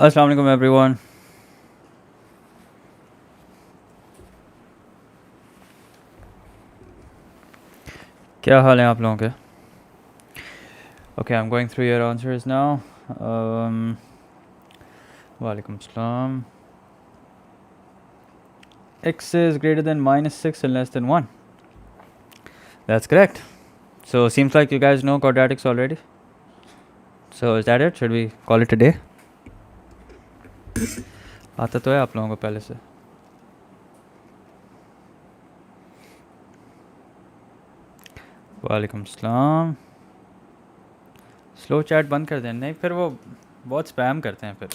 अस्सलाम वालेकुम एवरीवन। क्या हाल है आप लोगों के? Okay, I'm going through your answers now. Walaikum salam. X is greater than -6 and less than 1. That's correct. So seems like you guys know quadratics already. So is that it? Should we call it a day? आता तो है आप लोगों को पहले से. वालेकुम सलाम. स्लो चैट बंद कर दें. नहीं फिर वो बहुत स्पैम करते हैं फिर.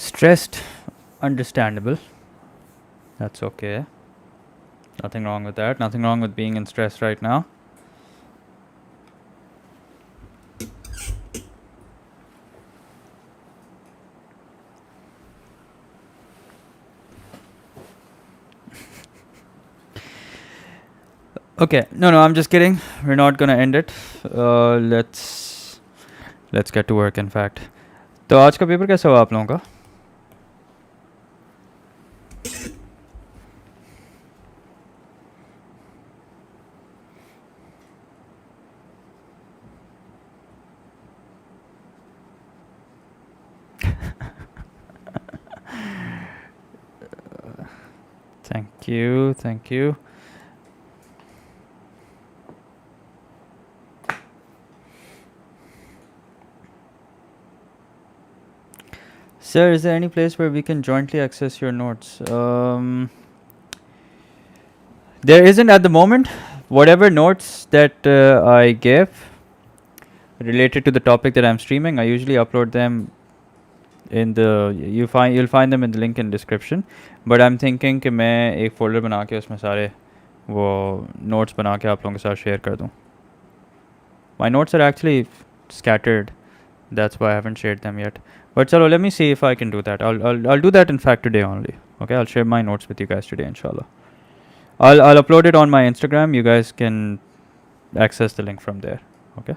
Stressed, understandable. That's okay. Nothing wrong with that. Nothing wrong with being in stress right now. Okay, no, I'm just kidding. We're not gonna end it. Let's get to work. In fact, तो आज का paper कैसा हुआ आप लोगों का? Thank you. Sir, is there any place where we can jointly access your notes? There isn't at the moment. Whatever notes that I give related to the topic that I'm streaming, I usually upload them in the you'll find them in the link in description. But I'm thinking कि मैं एक folder बना के उसमें सारे वो notes बना के आप लोगों के साथ share कर दूँ. My notes are actually scattered. That's why I haven't shared them yet. But chalo, let me see if I can do that. I'll do that in fact today only. Okay, I'll share my notes with you guys today, inshallah. I'll upload it on my Instagram. You guys can access the link from there. Okay.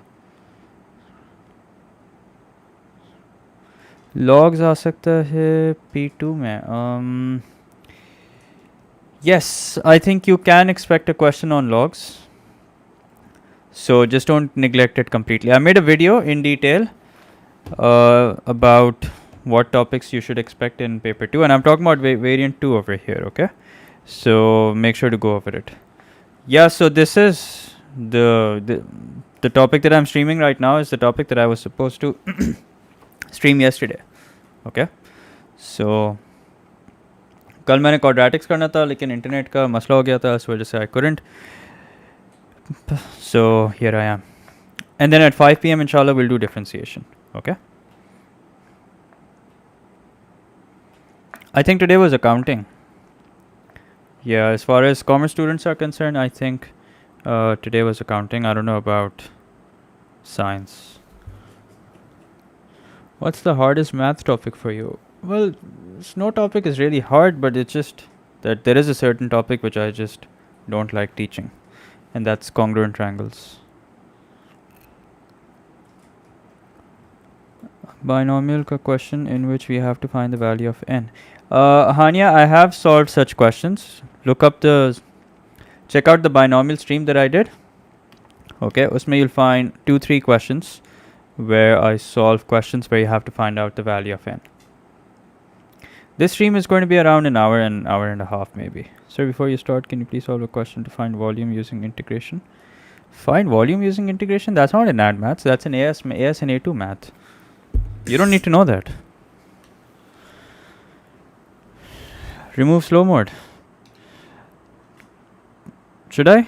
Logs आ सकता है P2 में. Yes, I think you can expect a question on logs. So just don't neglect it completely. I made a video in detail about what topics you should expect in paper 2, and I'm talking about variant 2 over here. Okay, so make sure to go over it. Yeah, so this is the topic that I'm streaming right now is the topic that I was supposed to stream yesterday. Okay, so कल मैंने quadratics करना था लेकिन internet का मसला हो गया था, इस वजह से I couldn't. So here I am, and then at 5 p.m. inshallah we'll do differentiation. Okay, I think today was accounting. Yeah, as far as commerce students are concerned, I think today was accounting. I don't know about science. What's the hardest math topic for you? Well, no topic is really hard, but it's just that there is a certain topic which I just don't like teaching, and that's congruent triangles. Binomial question in which we have to find the value of n. Hania, I have solved such questions. Check out the binomial stream that I did. Okay, usme you'll find 2-3 questions where I solve questions where you have to find out the value of n. This stream is going to be around an hour and a half maybe. Sir, before you start, can you please solve a question to find volume using integration? Find volume using integration? That's not an AD maths, that's an AS and A2 math. You don't need to know that. Remove slow mode. Should I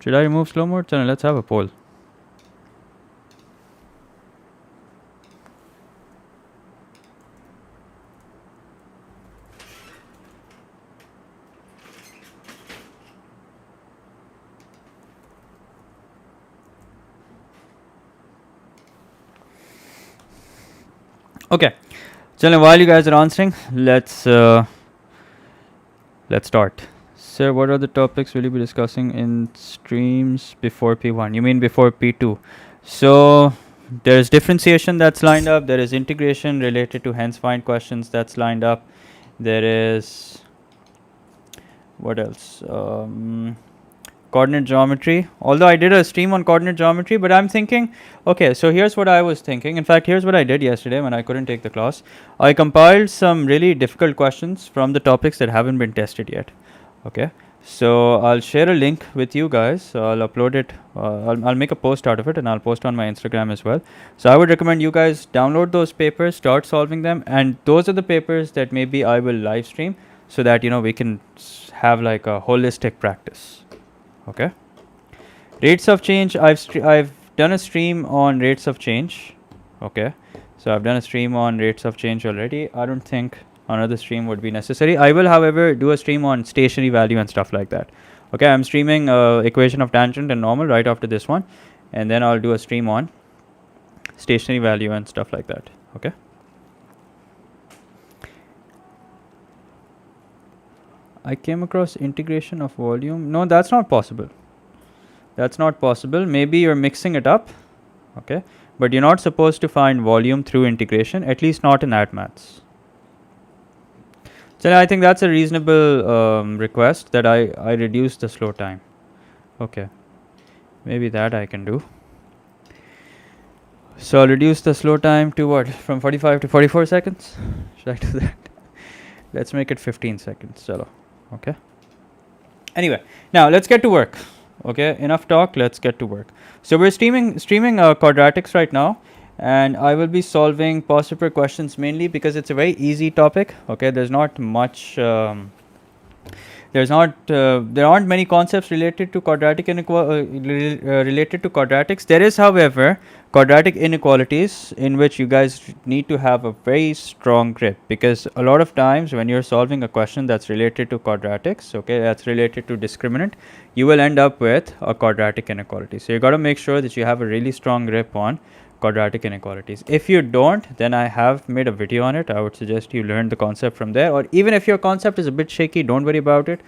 remove slow mode? So let's have a poll. Okay, so while you guys are answering, let's start. Sir, what are the topics will you be discussing in streams before P1? You mean before P2? So there's differentiation that's lined up. There is integration related to hence find questions that's lined up. There is, what else? Coordinate geometry. Although I did a stream on coordinate geometry, but I'm thinking, okay, so here's what I was thinking. In fact, here's what I did yesterday when I couldn't take the class. I compiled some really difficult questions from the topics that haven't been tested yet. Okay, so I'll share a link with you guys. I'll upload it. I'll make a post out of it and I'll post on my Instagram as well. So I would recommend you guys download those papers, start solving them, and those are the papers that maybe I will live stream so that we can have like a holistic practice. Okay. Rates of change. I've done a stream on rates of change. Okay, so I've done a stream on rates of change already. I don't think another stream would be necessary. I will, however, do a stream on stationary value and stuff like that. Okay, I'm streaming equation of tangent and normal right after this one, and then I'll do a stream on stationary value and stuff like that. Okay. I came across integration of volume. No, that's not possible. That's not possible. Maybe you're mixing it up. Okay, but you're not supposed to find volume through integration, at least not in maths. So I think that's a reasonable request that I reduce the slow time. Okay, maybe that I can do. So I'll reduce the slow time to what? From 45 to 44 seconds? Should I do that? Let's make it 15 seconds. Chalo. Okay. Anyway, now let's get to work. Okay, enough talk. Let's get to work. So we're streaming quadratics right now. And I will be solving past paper questions mainly because it's a very easy topic. Okay, there's not much. There aren't many concepts related to quadratic related to quadratics. There is, however, quadratic inequalities in which you guys need to have a very strong grip, because a lot of times when you're solving a question that's related to quadratics, okay, that's related to discriminant, you will end up with a quadratic inequality. So you got to make sure that you have a really strong grip on quadratic inequalities. If you don't, then I have made a video on it. I would suggest you learn the concept from there, or even if your concept is a bit shaky, don't worry about it.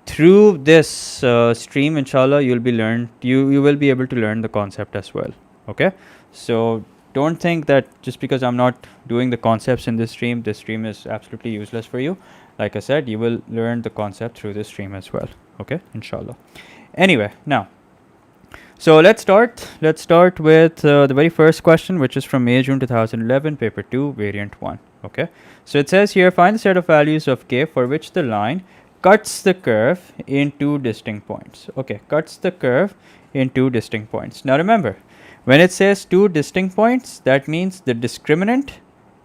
Through this stream, inshallah, you will be able to learn the concept as well. Okay, so don't think that just because I'm not doing the concepts in this stream is absolutely useless for you. Like I said, you will learn the concept through this stream as well. Okay, inshallah. Anyway, now, so let's start with the very first question, which is from May June 2011, paper 2, variant 1. Okay, so it says here, find the set of values of k for which the line cuts the curve in two distinct points. Okay, cuts the curve in two distinct points. Now remember, when it says two distinct points, that means the discriminant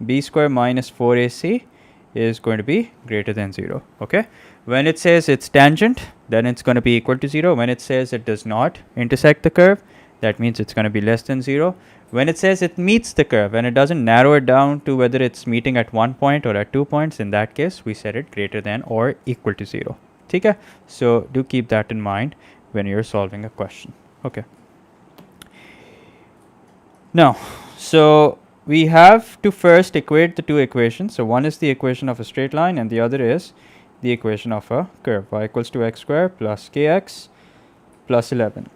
b square minus 4ac is going to be greater than 0. Okay, when it says it's tangent, then it's going to be equal to 0. When it says it does not intersect the curve, that means it's going to be less than 0. When it says it meets the curve and it doesn't narrow it down to whether it's meeting at 1 point or at 2 points, in that case we set it greater than or equal to 0. Okay, so do keep that in mind when you're solving a question. Okay, now, so we have to first equate the two equations. So one is the equation of a straight line and the other is the equation of a curve. Y equals to x square plus kx plus 11.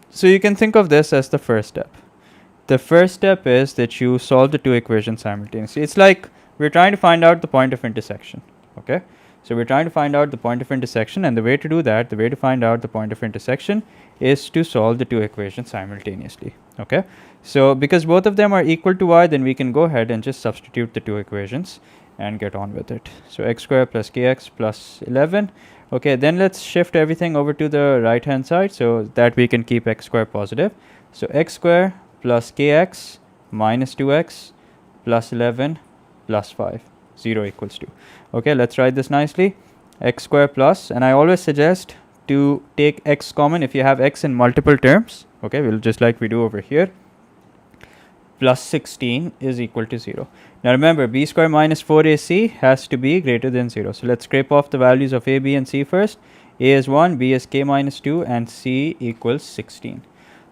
So you can think of this as the first step. The first step is that you solve the two equations simultaneously. It's like we're trying to find out the point of intersection. Okay, so we're trying to find out the point of intersection, and the way to do that, the way to find out the point of intersection is to solve the two equations simultaneously. Okay, so because both of them are equal to y, then we can go ahead and just substitute the two equations and get on with it. So x square plus kx plus 11. Okay, then let's shift everything over to the right hand side so that we can keep x square positive. So x square plus kx minus 2x plus 11 plus 5, 0 equals 2. Okay, let's write this nicely. X square plus, and I always suggest to take x common if you have x in multiple terms. Okay, we'll just like we do over here. Plus 16 is equal to 0. Now remember, b square minus 4ac has to be greater than 0. So let's scrape off the values of a, b and c first. A is 1, b is k minus 2, and c equals 16.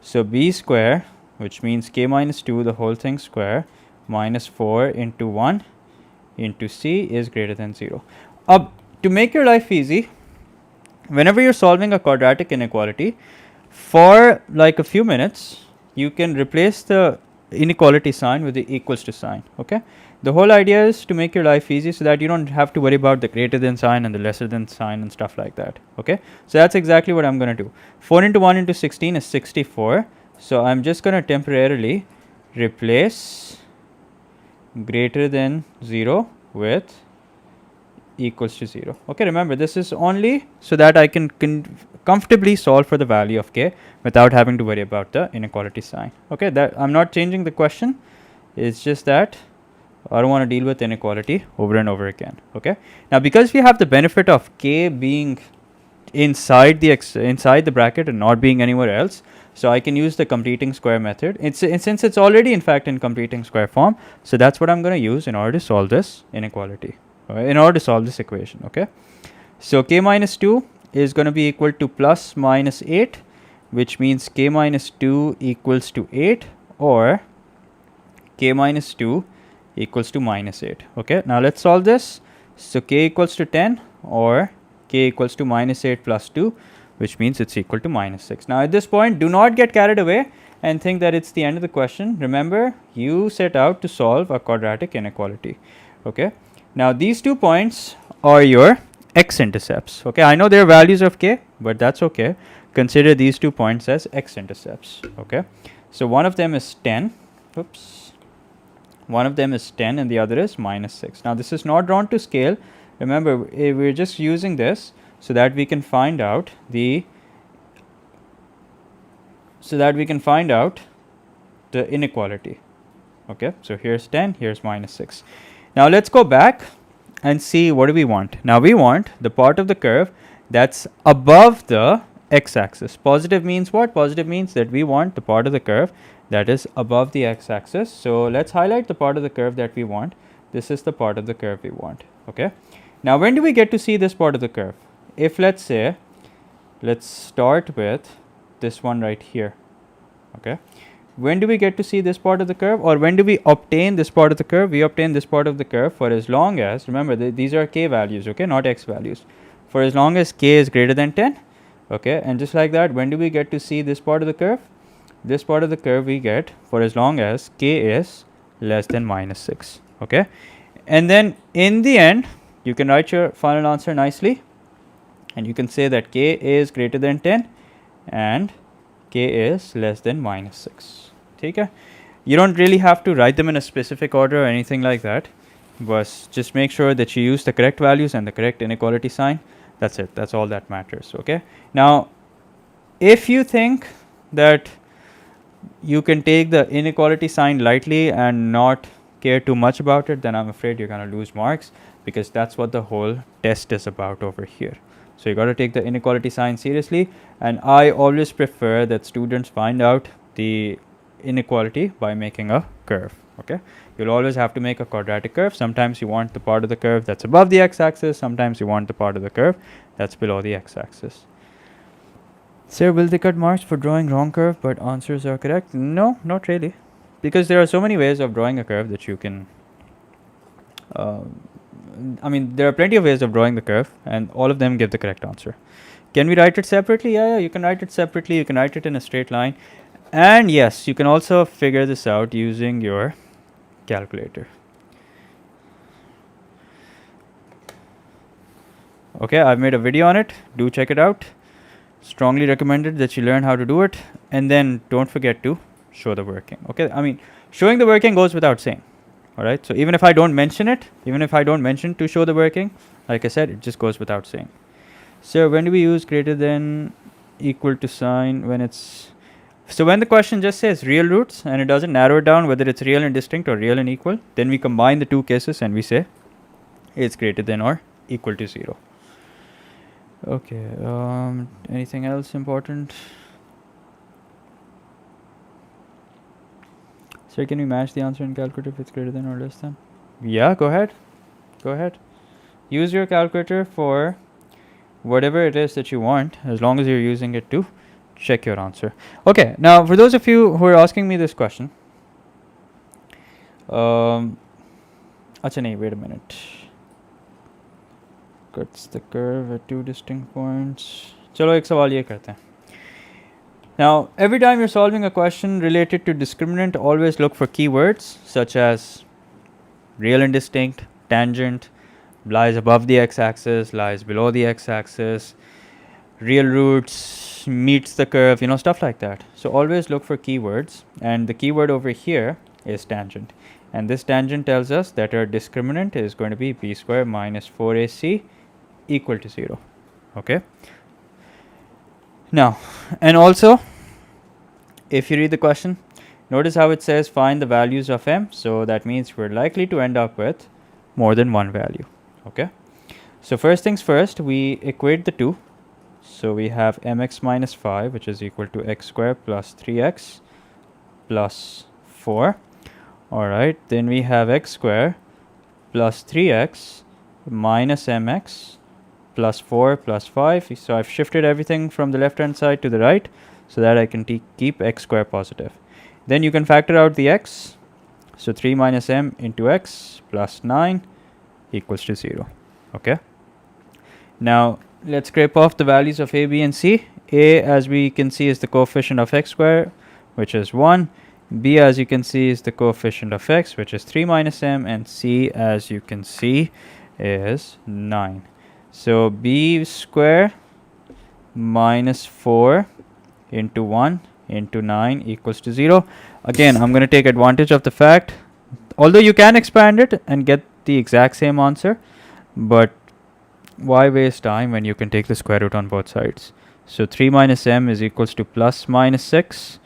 So b square, which means k minus 2, the whole thing square, minus 4 into 1 into c is greater than 0. To make your life easy, whenever you're solving a quadratic inequality, for like a few minutes, you can replace the inequality sign with the equals to sign. Okay, the whole idea is to make your life easy so that you don't have to worry about the greater than sign and the lesser than sign and stuff like that. Okay, so that's exactly what I'm going to do. 4 into 1 into 16 is 64. So I'm just going to temporarily replace greater than 0 with equals to 0. Okay, remember this is only so that I can comfortably solve for the value of k without having to worry about the inequality sign. Okay, that I'm not changing the question. It's just that I don't want to deal with inequality over and over again. Okay, now because we have the benefit of k being inside the bracket and not being anywhere else, so I can use the completing square method. Since it's already in fact in completing square form, so that's what I'm going to use in order to solve this inequality, in order to solve this equation. Okay, so k minus 2 is going to be equal to plus minus 8, which means k minus 2 equals to 8, or k minus 2 equals to minus 8. Okay, now let's solve this. So k equals to 10, or k equals to minus 8 plus 2, which means it's equal to minus 6. Now at this point, do not get carried away and think that it's the end of the question. Remember, you set out to solve a quadratic inequality. Okay, now these 2 points are your x-intercepts. Okay, I know they're values of k, but that's okay. Consider these 2 points as x-intercepts. Okay, so one of them is 10. Oops. One of them is 10 and the other is minus 6. Now this is not drawn to scale. Remember, we're just using this so that we can find out the inequality. Okay, so here's 10, here's minus 6. Now let's go back and see what do we want. Now we want the part of the curve that's above the x-axis. Positive means what? Positive means that we want the part of the curve that is above the x-axis. So let's highlight the part of the curve that we want. This is the part of the curve we want. Okay, now when do we get to see this part of the curve? If let's say, let's start with this one right here. Okay, when do we get to see this part of the curve, or when do we obtain this part of the curve? We obtain this part of the curve for as long as, remember these are k values, okay, not x values, for as long as k is greater than 10. Okay, and just like that, when do we get to see this part of the curve? This part of the curve we get for as long as k is less than minus 6. Okay, and then in the end you can write your final answer nicely, and you can say that k is greater than 10 and k is less than minus 6. Okay, you don't really have to write them in a specific order or anything like that, but just make sure that you use the correct values and the correct inequality sign. That's it. That's all that matters. Okay, now if you think that you can take the inequality sign lightly and not care too much about it, then I'm afraid you're going to lose marks, because that's what the whole test is about over here. So you got to take the inequality sign seriously, and I always prefer that students find out the inequality by making a curve. Okay, you'll always have to make a quadratic curve. Sometimes you want the part of the curve that's above the x-axis, sometimes you want the part of the curve that's below the x-axis. Sir, will they cut marks for drawing wrong curve but answers are correct? No, not really, because there are so many ways of drawing a curve that you can there are plenty of ways of drawing the curve, and all of them give the correct answer. Can we write it separately? Yeah, you can write it separately. You can write it in a straight line, and yes, you can also figure this out using your calculator. Okay, I've made a video on it. Do check it out. Strongly recommended that you learn how to do it, and then don't forget to show the working. Okay, showing the working goes without saying. All right, so even if I don't mention it, even if I don't mention to show the working, like I said, it just goes without saying. So when do we use greater than equal to sign when it's, so when the question just says real roots and it doesn't narrow it down whether it's real and distinct or real and equal, then we combine the two cases and we say it's greater than or equal to 0. Okay, anything else important? Sir, can we match the answer in calculator if it's greater than or less than? Yeah, go ahead. Go ahead. Use your calculator for whatever it is that you want, as long as you're using it to check your answer. Okay, now for those of you who are asking me this question, wait a minute. cuts the curve at two distinct points. चलो एक सवाल ये करते हैं. Now, every time you're solving a question related to discriminant, always look for keywords such as real and distinct, tangent, lies above the x-axis, lies below the x-axis, real roots, meets the curve, stuff like that. So always look for keywords, and the keyword over here is tangent. And this tangent tells us that our discriminant is going to be b square minus 4ac equal to 0. Okay. Now, and also, if you read the question, notice how it says find the values of m. So that means we're likely to end up with more than one value. Okay. So first things first, we equate the two. So we have mx minus 5, which is equal to x squared plus 3x plus 4. Alright, then we have x squared plus 3x minus mx plus 4 plus 5. So I've shifted everything from the left hand side to the right so that I can keep x squared positive. Then you can factor out the x. So 3 minus m into x plus 9 equals to 0. Okay. Now let's scrape off the values of a, b and c. A, as we can see, is the coefficient of x squared, which is 1. B, as you can see, is the coefficient of x, which is 3 minus m, and c, as you can see, is 9. So b square minus 4 into 1 into 9 equals to 0. Again, I'm going to take advantage of the fact, although you can expand it and get the exact same answer, but why waste time when you can take the square root on both sides? So 3 minus m is equals to plus minus 6,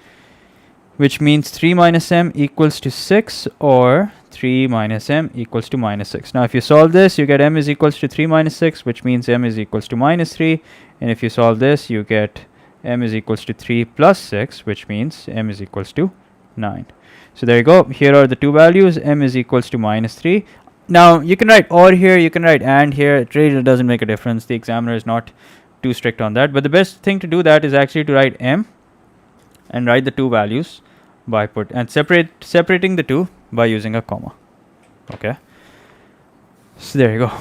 which means 3 minus m equals to 6, or 3 minus m equals to minus 6. Now if you solve this, you get m is equals to 3 minus 6, which means m is equals to minus 3. And if you solve this, you get m is equals to 3 plus 6, which means m is equals to 9. So there you go. Here are the two values. M is equals to minus 3. Now you can write or here, you can write and here. It really doesn't make a difference. The examiner is not too strict on that. But the best thing to do that is actually to write m and write the two values by separating the two by using a comma. Okay. So there you go.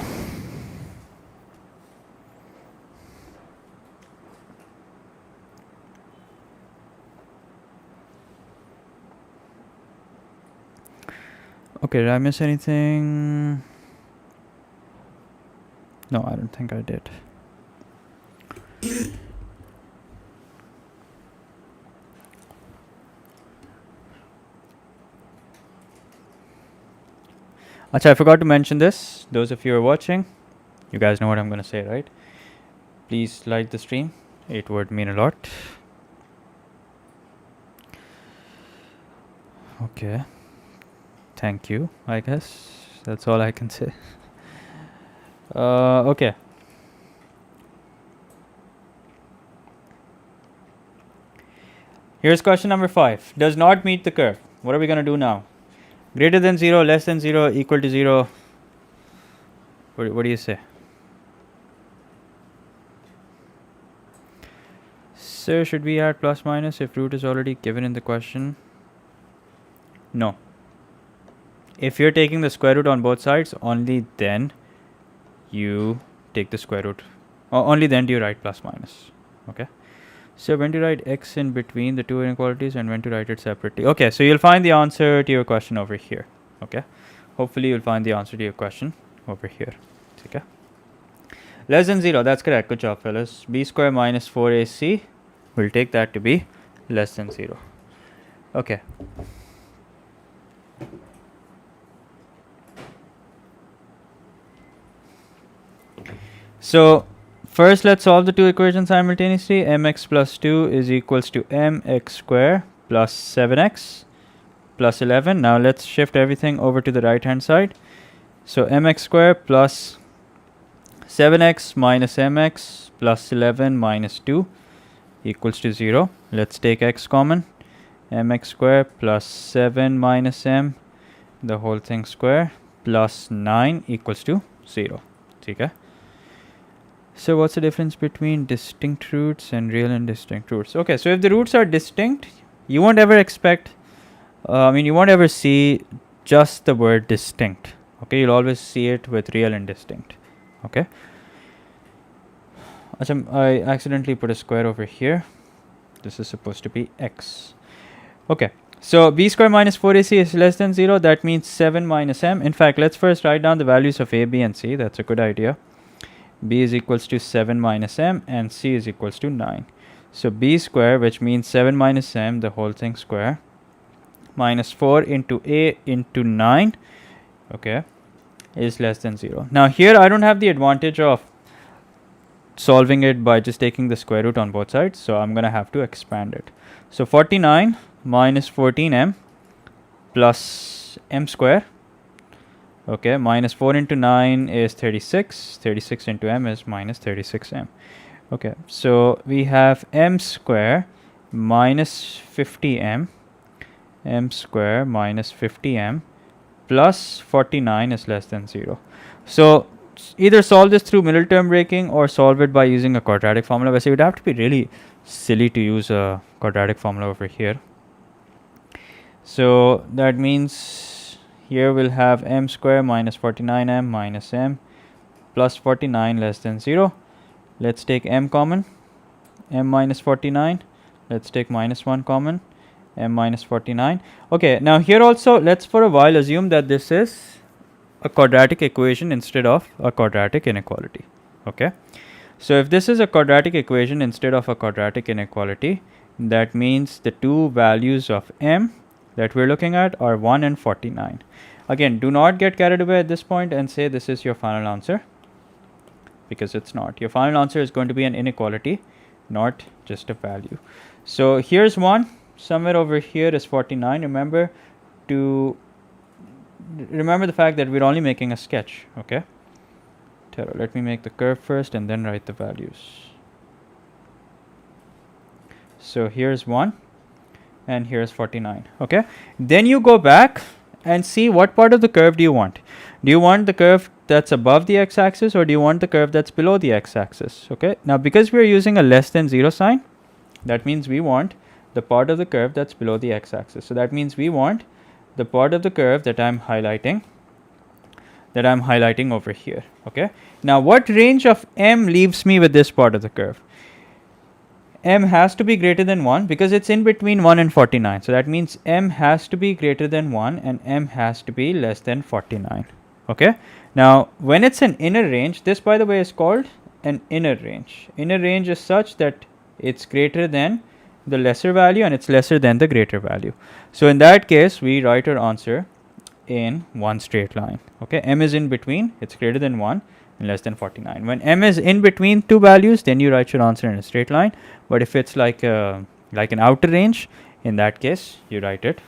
Okay, did I miss anything? No, I don't think I did. Acha, I forgot to mention this. Those of you who are watching, you guys know what I'm going to say, right? Please like the stream. It would mean a lot. Okay. Thank you, I guess. That's all I can say. Okay. Here's question number 5. Does not meet the curve. What are we going to do now? Greater than 0, less than 0, equal to 0. What do you say? Sir, should we add plus minus if root is already given in the question? No. If you're taking the square root on both sides, only then you take the square root. Only then do you write plus minus. Okay. So when to write x in between the two inequalities and when to write it separately. Okay, so you'll find the answer to your question over here. Okay. Hopefully you'll find the answer to your question over here. Okay. Less than 0, that's correct. Good job, fellas. B square minus 4ac. We'll take that to be less than 0. Okay. So first let's solve the two equations simultaneously. Mx plus 2 is equals to mx square plus 7x plus 11. Now let's shift everything over to the right hand side. So mx square plus 7x minus mx plus 11 minus 2 equals to 0. Let's take x common. Mx square plus 7 minus m, the whole thing square, plus 9 equals to 0. Okay. So what's the difference between distinct roots and real and distinct roots? Okay, so if the roots are distinct, you won't ever you won't ever see just the word distinct. Okay, you'll always see it with real and distinct. Okay. I accidentally put a square over here. This is supposed to be x. Okay, so b square minus 4ac is less than 0. That means 7 minus m. In fact, let's first write down the values of a, b, and c. That's a good idea. b is equals to 7 minus m, and c is equals to 9. So b square, which means 7 minus m, the whole thing square, minus 4 into a into 9, okay, is less than 0. Now here I don't have the advantage of solving it by just taking the square root on both sides, so I'm going to have to expand it. So 49 minus 14m plus m square, okay, minus 4 into 9 is 36, 36 into m is minus 36m. Okay, so we have m square minus 50m, m square minus 50m plus 49 is less than 0. So either solve this through middle term breaking or solve it by using a quadratic formula. So it would have to be really silly to use a quadratic formula over here. So that means here we'll have m square minus 49m minus m plus 49 less than 0. Let's take m common, m minus 49. Let's take minus 1 common, m minus 49. Okay, now here also let's for a while assume that this is a quadratic equation instead of a quadratic inequality. Okay, so if this is a quadratic equation instead of a quadratic inequality, that means the two values of m that we're looking at are 1 and 49. Again, do not get carried away at this point and say this is your final answer, because it's not. Your final answer is going to be an inequality, not just a value. So here's 1, somewhere over here is 49. Remember the fact that we're only making a sketch. Okay, let me make the curve first and then write the values. So here's 1 and here's 49. Okay, then you go back and see what part of the curve do you want. Do you want the curve that's above the x-axis, or do you want the curve that's below the x-axis? Okay, now because we're using a less than 0 sign, that means we want the part of the curve that's below the x-axis. So that means we want the part of the curve that I'm highlighting over here. Okay, now what range of m leaves me with this part of the curve? M has to be greater than 1 because it's in between 1 and 49. So that means m has to be greater than 1 and m has to be less than 49. Okay, now when it's an inner range, this by the way is called an inner range. Inner range is such that it's greater than the lesser value and it's lesser than the greater value. So in that case, we write our answer in one straight line. Okay, m is in between, it's greater than 1 and less than 49. When m is in between two values, then you write your answer in a straight line. But if it's like an outer range, in that case you write it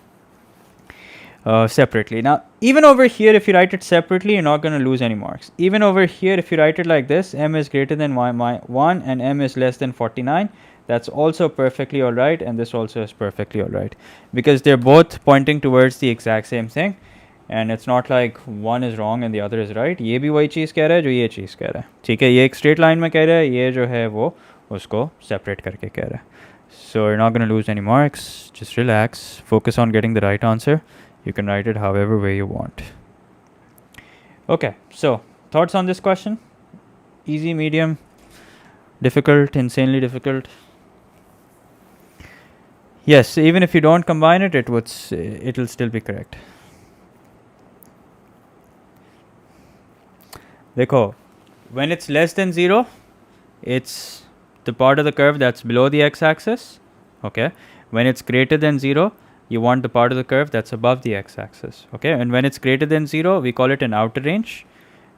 separately. Now even over here, if you write it separately, you're not going to lose any marks. Even over here, if you write it like this, m is greater than 1 and m is less than 49, that's also perfectly alright, and this also is perfectly alright, because they're both pointing towards the exact same thing. And it's not like one is wrong and the other is right. ये भी वही चीज़ कह रहा है जो ये चीज़ कह रहा है. ठीक है, ये एक straight line में कह रहा है, ये जो है वो उसको separate करके कह रहा है. So you're not going to lose any marks. Just relax. Focus on getting the right answer. You can write it however way you want. Okay, so thoughts on this question? Easy, medium, difficult, insanely difficult? Yes, even if you don't combine it, it'll still be correct. देखो, when it's less than 0, it's the part of the curve that's below the x-axis. Okay, when it's greater than 0, you want the part of the curve that's above the x-axis. Okay, and when it's greater than 0, we call it an outer range,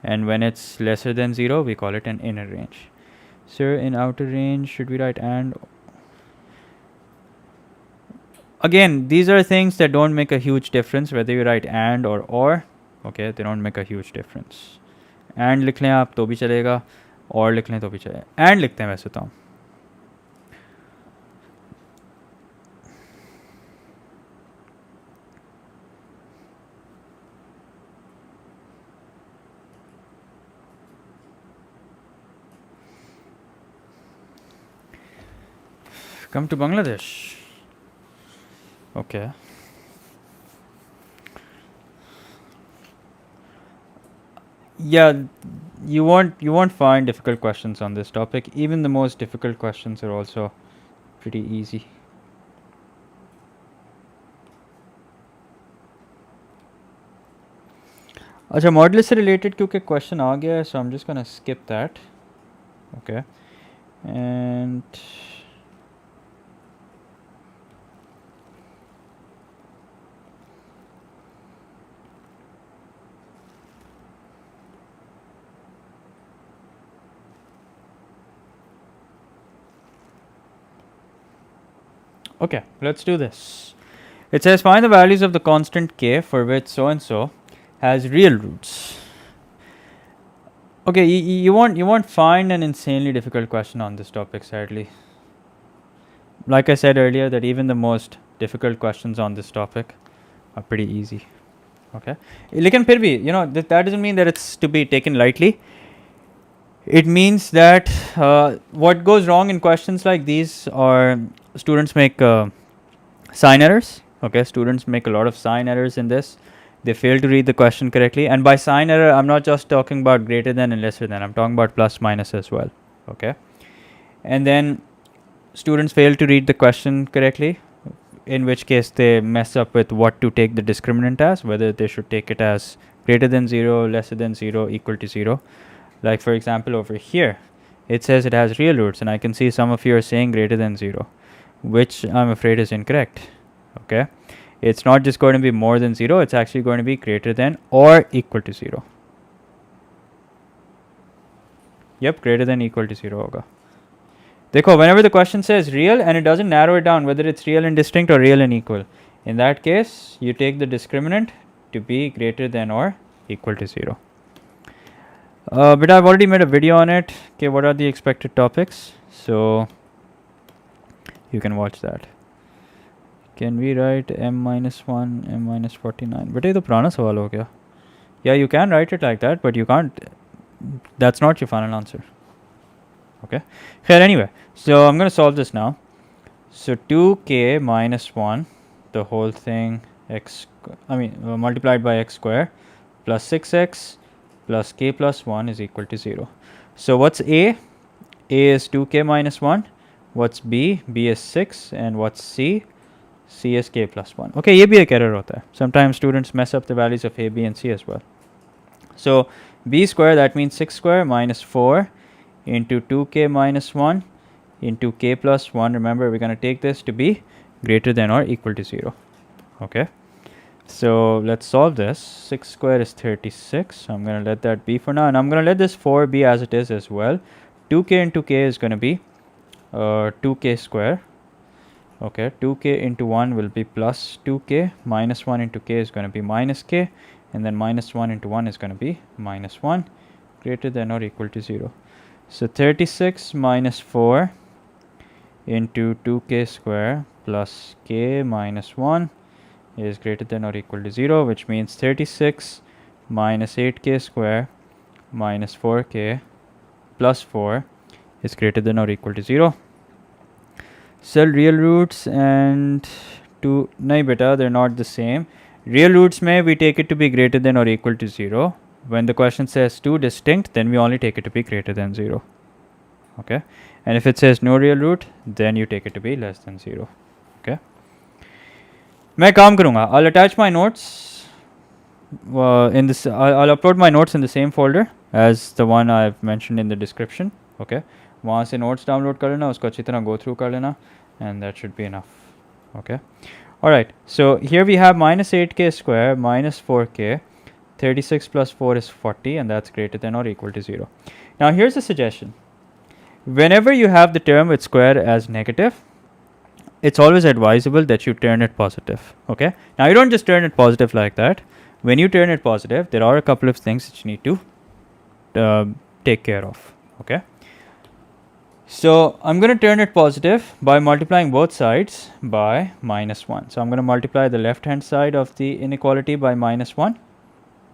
and when it's lesser than 0, we call it an inner range. Sir, in outer range, should we write and? Again, these are things that don't make a huge difference whether you write and or. Okay, they don't make a huge difference. And लिख लें आप तो भी चलेगा, और लिख लें तो भी चलेगा. एंड लिखते हैं वैसे तो हम. Come to Bangladesh. Okay. Yeah, you won't find difficult questions on this topic. Even the most difficult questions are also pretty easy. अच्छा मॉडुलस से रिलेटेड क्योंकि क्वेश्चन आ गया है, so I'm just gonna skip that. Okay, and okay, let's do this. It says find the values of the constant k for which so and so has real roots. Okay, you won't find an insanely difficult question on this topic, sadly. Like I said earlier, that even the most difficult questions on this topic are pretty easy. Okay, lekin phir bhi, you know, that doesn't mean that it's to be taken lightly. It means that what goes wrong in questions like these are students make sign errors. Okay, students make a lot of sign errors in this. They fail to read the question correctly, and by sign error I'm not just talking about greater than and lesser than, I'm talking about plus minus as well. Okay, and then students fail to read the question correctly, in which case they mess up with what to take the discriminant as, whether they should take it as greater than 0, lesser than 0, equal to 0. Like for example over here it says it has real roots, and I can see some of you are saying greater than 0, which I'm afraid is incorrect. Okay, it's not just going to be more than 0, it's actually going to be greater than or equal to 0. Yep, greater than equal to 0 hoga. Dekho, whenever the question says real and it doesn't narrow it down whether it's real and distinct or real and equal, in that case you take the discriminant to be greater than or equal to 0. But I've already made a video on it. Okay, what are the expected topics? So you can watch that. Can we write m minus 1, m minus 49? But ये तो पुराना सवाल हो गया. Yeah, you can write it like that, but you can't. That's not your final answer. Okay. Here anyway. So I'm going to solve this now. So 2k minus 1, the whole thing multiplied by x square plus 6x plus k plus 1 is equal to 0. So what's a? A is 2k minus 1. What's b? B is 6. And what's c? C is k plus 1. Okay, ये भी एक error होता है. Sometimes students mess up the values of a, b and c as well. So b square, that means 6 square minus 4 into 2k minus 1 into k plus 1. Remember, we're going to take this to be greater than or equal to 0. Okay, so let's solve this. 6 square is 36. So I'm going to let that be for now, and I'm going to let this 4 be as it is as well. 2k into k is going to be 2k square. Okay, 2k into 1 will be plus 2k, minus 1 into k is going to be minus k, and then minus 1 into 1 is going to be minus 1, greater than or equal to 0. So 36 minus 4 into 2k square plus k minus 1 is greater than or equal to 0, which means 36 minus 8k square minus 4k plus 4 is greater than or equal to 0. Cell real roots and 2, nahi beta, they're not the same. Real roots may we take it to be greater than or equal to 0. When the question says 2 distinct, then we only take it to be greater than 0. Okay, and if it says no real root, then you take it to be less than 0. Okay, मैं काम करूँगा. I'll attach my notes in this. I'll upload my notes in the same folder as the one I've mentioned in the description. Okay, वहाँ से notes download कर लेना, उसको अच्छी तरह go through कर लेना, and that should be enough. Okay, alright, so here we have minus 8k square minus 4k, 36 plus 4 is 40, and that's greater than or equal to 0. Now here's a suggestion. Whenever you have the term with square as negative, it's always advisable that you turn it positive. Okay, now you don't just turn it positive like that. When you turn it positive, there are a couple of things that you need to take care of. Okay, so I'm going to turn it positive by multiplying both sides by minus 1. So I'm going to multiply the left hand side of the inequality by minus 1.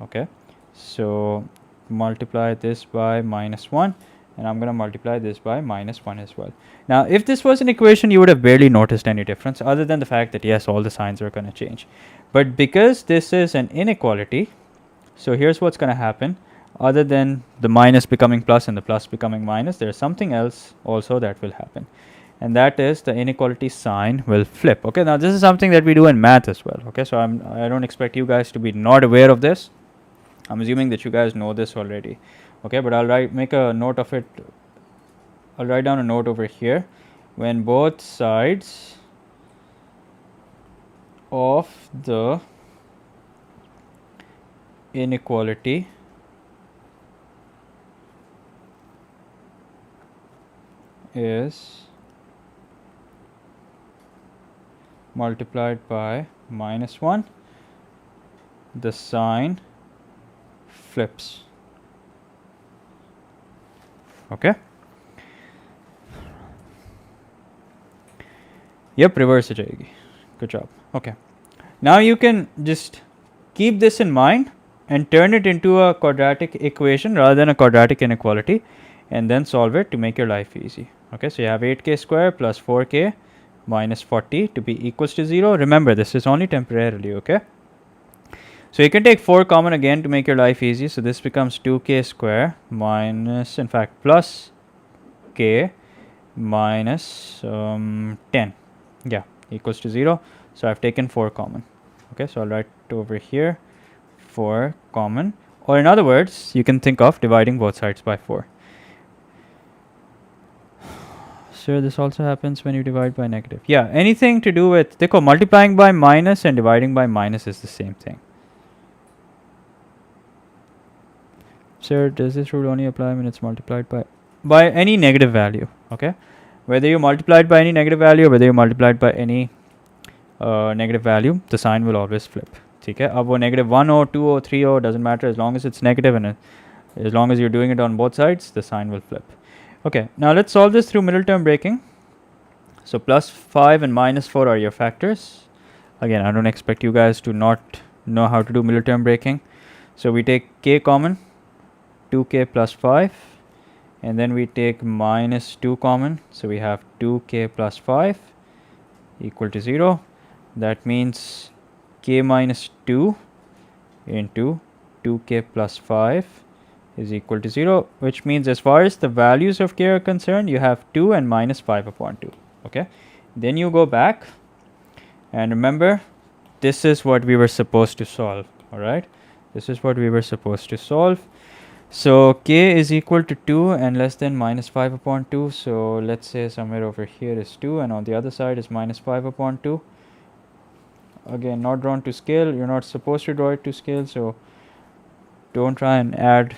Okay, so multiply this by minus 1, and I'm going to multiply this by minus 1 as well. Now if this was an equation, you would have barely noticed any difference, other than the fact that yes, all the signs are going to change. But because this is an inequality, so here's what's going to happen. other than the minus becoming plus and the plus becoming minus, there's something else also that will happen, and that is the inequality sign will flip. Okay, now this is something that we do in math as well. Okay, so I don't expect you guys to be not aware of this. I'm assuming that you guys know this already. Okay, but I'll make a note of it. I'll write down a note over here. When both sides of the inequality is multiplied by -1, the sign flips. Okay. Yep, reverse ho jayegi. Good job. Okay. Now you can just keep this in mind and turn it into a quadratic equation rather than a quadratic inequality, and then solve it to make your life easy. Okay, so you have 8k square plus 4k minus 40 to be equals to 0. Remember, this is only temporarily. Okay, so you can take 4 common again to make your life easy. So this becomes 2k square minus, in fact, plus k minus 10. Yeah, equals to 0. So I've taken 4 common. Okay, so I'll write over here 4 common, or in other words, you can think of dividing both sides by 4. So this also happens when you divide by negative. Yeah, anything to do with, देखो, multiplying by minus and dividing by minus is the same thing. Sir, does this rule only apply when it's multiplied by any negative value? Okay, whether you multiplied by any negative value or whether you multiplied by any negative value, the sign will always flip. ठीक है, अब वो -1 हो, 2 हो, 3 हो, doesn't matter, as long as it's negative and as long as you're doing it on both sides, the sign will flip. Okay, now let's solve this through middle term breaking. So plus 5 and minus 4 are your factors. Again, I don't expect you guys to not know how to do middle term breaking. So we take k common, 2k plus 5, and then we take minus 2 common. So we have 2k plus 5 equal to 0. That means k minus 2 into 2k plus 5 is equal to 0, which means as far as the values of k are concerned, you have 2 and minus 5 upon 2. Okay, then you go back and remember, this is what we were supposed to solve. All right, this is what we were supposed to solve. So k is equal to 2 and less than minus 5 upon 2. So let's say somewhere over here is 2 and on the other side is minus 5 upon 2. Again, not drawn to scale. You're not supposed to draw it to scale, so don't try and add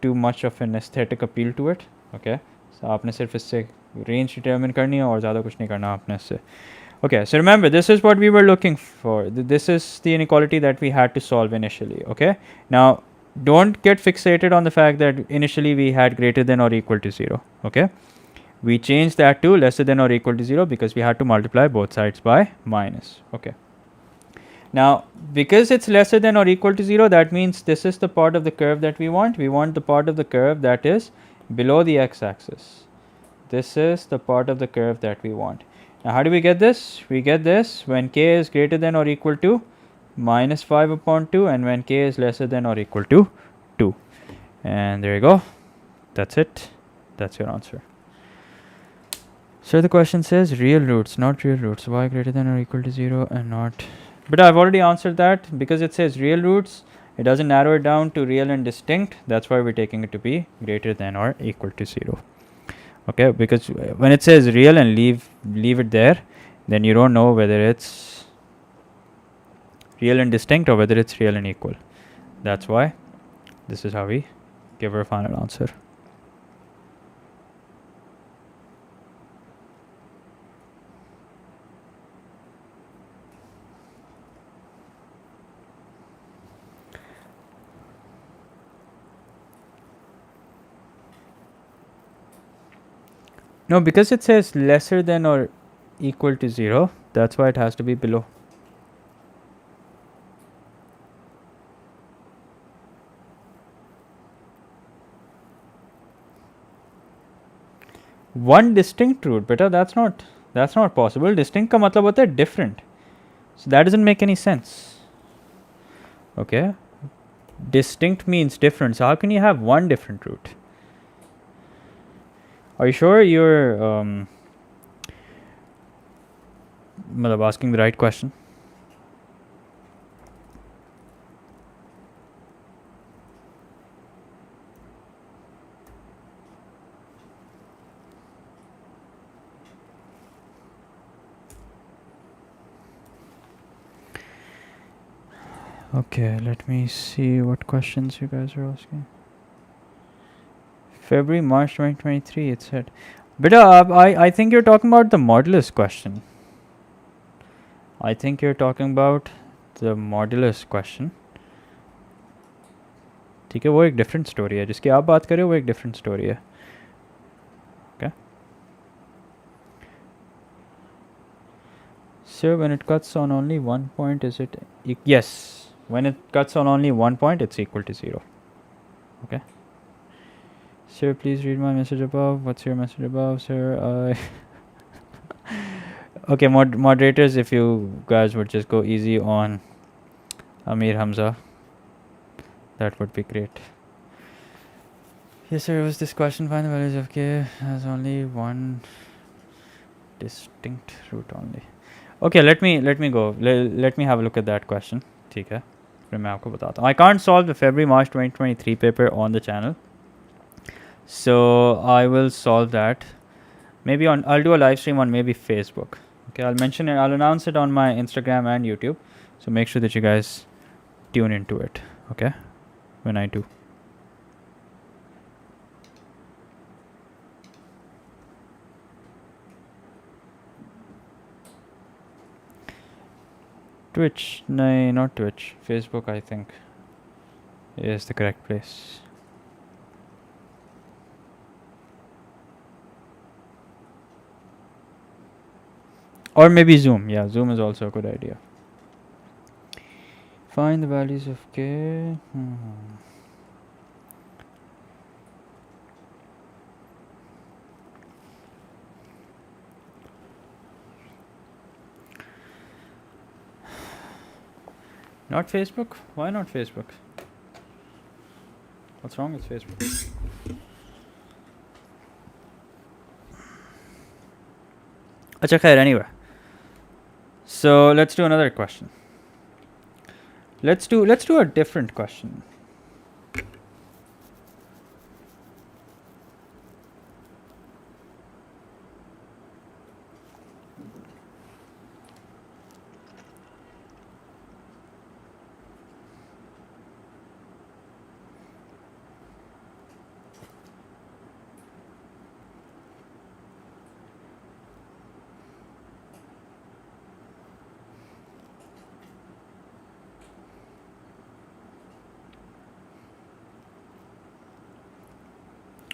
too much of an aesthetic appeal to it. Okay, so आपने सिर्फ इससे range determine करनी है और ज़्यादा कुछ नहीं करना आपने इससे. Okay, so remember, this is what we were looking for. This is the inequality that we had to solve initially. Okay, now don't get fixated on the fact that initially we had greater than or equal to 0. Okay, we changed that to lesser than or equal to 0 because we had to multiply both sides by minus. Okay, now because it's lesser than or equal to 0, that means this is the part of the curve that we want. We want the part of the curve that is below the x-axis. This is the part of the curve that we want. Now how do we get this? We get this when k is greater than or equal to minus 5 upon 2 and when k is lesser than or equal to 2. And there you go. That's it. That's your answer. So the question says real roots, not real roots. Y greater than or equal to 0 and not. But I've already answered that. Because it says real roots, it doesn't narrow it down to real and distinct. That's why we're taking it to be greater than or equal to 0. Okay, because when it says real and leave it there, then you don't know whether it's real and distinct or whether it's real and equal. That's why this is how we give our final answer. No, because it says lesser than or equal to 0, that's why it has to be below. One distinct root, beta, that's not possible. Distinct का मतलब होता है different. So that doesn't make any sense. Okay. Distinct means different. So how can you have one different root? Are you sure you're asking the right question? Okay, let me see what questions you guys are asking. February, March 2023, it said. But I think you're talking about the modulus question. I think you're talking about the modulus question. ठीक है, वो एक different story है. जिसकी आप बात कर रहे हो वो एक different story है. Okay. So when it cuts on only one point, is it? Yes. When it cuts on only one point, it's equal to 0. Okay. Sir, please read my message above. What's your message above, sir? Okay, moderators, if you guys would just go easy on Amir Hamza, that would be great. Yes, sir. Was this question find the values of k has only one distinct root only? Okay, let me go. Let me have a look at that question. ठीक है, फिर मैं आपको बताता हूँ. I can't solve the February March 2023 paper on the channel, so I will solve that. Maybe I'll do a live stream on maybe Facebook. Okay, I'll mention it. I'll announce it on my Instagram and YouTube. So make sure that you guys tune into it. Okay, when I do. Twitch, no, not Twitch. Facebook, I think, is the correct place. Or maybe Zoom. Yeah, Zoom is also a good idea. Find the values of k. Not Facebook? Why not Facebook? What's wrong with Facebook? Acha khair, anyway. So let's do another question. Let's do a different question.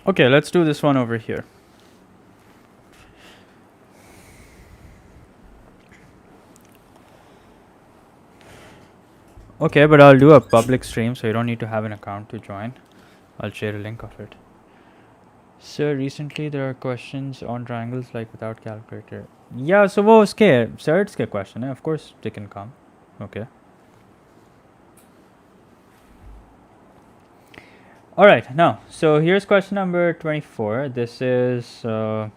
Okay, let's do this one over here. Okay, but I'll do a public stream, so you don't need to have an account to join. I'll share a link of it. Sir, recently there are questions on triangles like without calculator. Yeah, so वो उसके certs के question है. Of course they can come. Okay. Alright, now, so here's question number 24. This is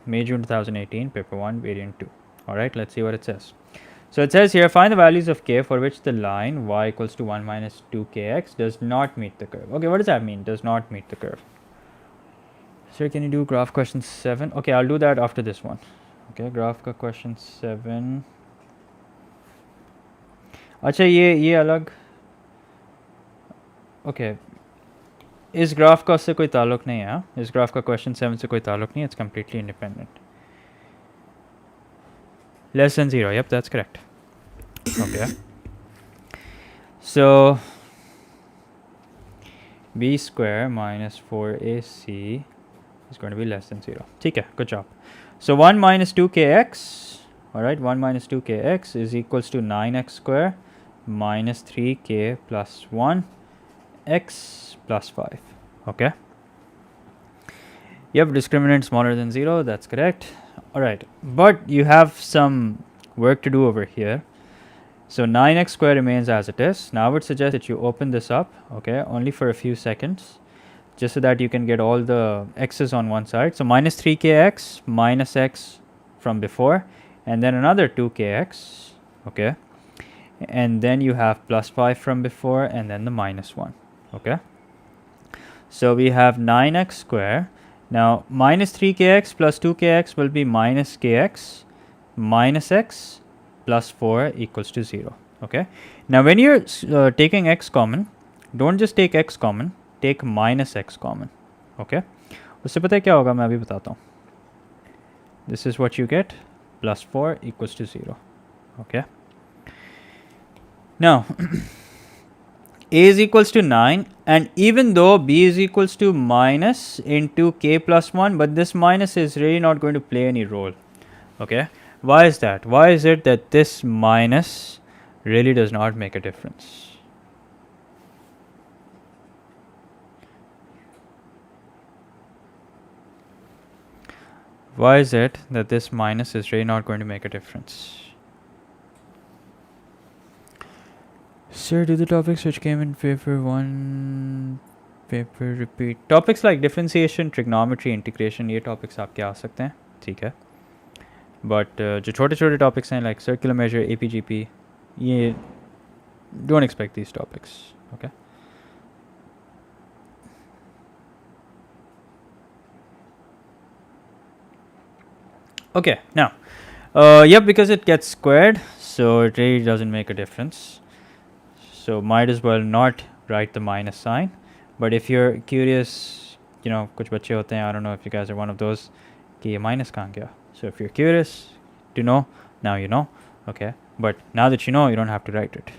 May, June 2018, paper 1, variant 2. Alright, let's see what it says. So it says here, find the values of k for which the line y equals to 1 minus 2kx does not meet the curve. Okay, what does that mean? Does not meet the curve. Sir, can you do graph question 7? Okay, I'll do that after this one. Okay, graph ka question 7. अच्छा ये अलग. Okay. इस graph का उससे कोई ताल्लुक नहीं है. इस ग्राफ का क्वेश्चन 7 से कोई ताल्लुक नहीं है. It's completely independent. Less than 0. Yep, that's correct. Okay. So b square minus 4ac is going to be less than 0. ठीक है, good job. So 1 minus 2kx, alright, 1 minus 2kx is equals to 9x square minus 3k plus 1 x plus 5. Okay. Yep, discriminant smaller than 0, that's correct. Alright, but you have some work to do over here. So 9x square remains as it is. Now I would suggest that you open this up, okay, only for a few seconds, just so that you can get all the x's on one side. So minus 3kx minus x from before, and then another 2kx, okay, and then you have plus 5 from before, and then the minus 1, okay. So we have 9x square. Now minus 3kx plus 2kx will be minus kx minus x plus 4 equals to 0, okay. Now when you're taking x common, don't just take x common, take minus x common, okay. उससे पता है क्या होगा, मैं अभी बताता हूँ. This is what you get, plus 4 equals to 0, okay. Now a is equals to 9, and even though b is equals to minus into k plus 1, but this minus is really not going to play any role, okay. Why is that? Why is it that this minus really does not make a difference? Why is it that this minus is really not going to make a difference? Sir, do the topics which came in paper 1 paper repeat? Topics like differentiation, trigonometry, integration, ये topics आपके आ सकते हैं, ठीक है. But जो छोटे छोटे topics हैं like circular measure, APGP, ये don't expect these topics, okay. Okay, now, yep, because it gets squared, so it really doesn't make a difference. So might as well not write the minus sign. But if you're curious, you know, कुछ बच्चे होते हैं, I don't know if you guys are one of those, कि ये minus कहाँ गया. So if you're curious to know, now you know, okay. But now that you know, you don't have to write it.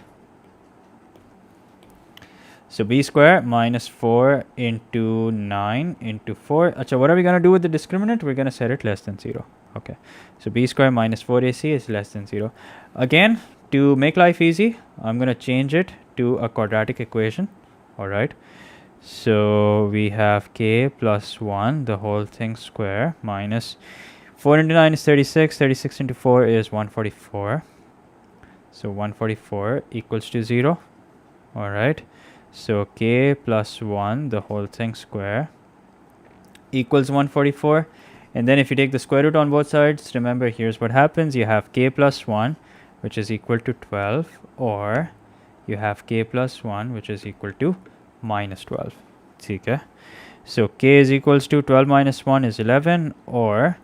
So b square minus 4 into 9 into 4. Achha, what are we going to do with the discriminant? We're going to set it less than 0. Okay. So b square minus 4ac is less than 0. Again, to make life easy, I'm going to change it to a quadratic equation. Alright. So we have k plus 1, the whole thing square, minus 4 into 9 is 36. 36 into 4 is 144. So 144 equals to 0. Alright. So k plus 1, the whole thing square, equals 144. And then if you take the square root on both sides, remember here's what happens. You have k plus 1, which is equal to 12, or you have k plus 1, which is equal to minus 12. Okay. So k is equals to 12 minus 1 is 11, or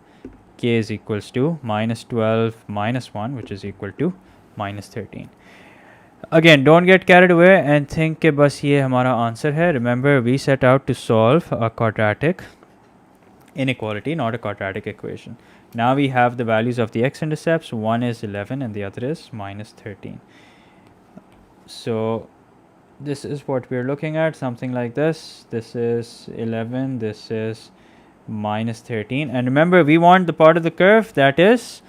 k is equals to minus 12 minus 1, which is equal to minus 13. Again, don't get carried away and think कि बस ये हमारा answer है. Remember, we set out to solve a quadratic inequality, not a quadratic equation. Now we have the values of the x-intercepts. One is 11 and the other is minus 13. So this is what we're looking at, something like this. This is 11, this is minus 13. And remember, we want the part of the curve that is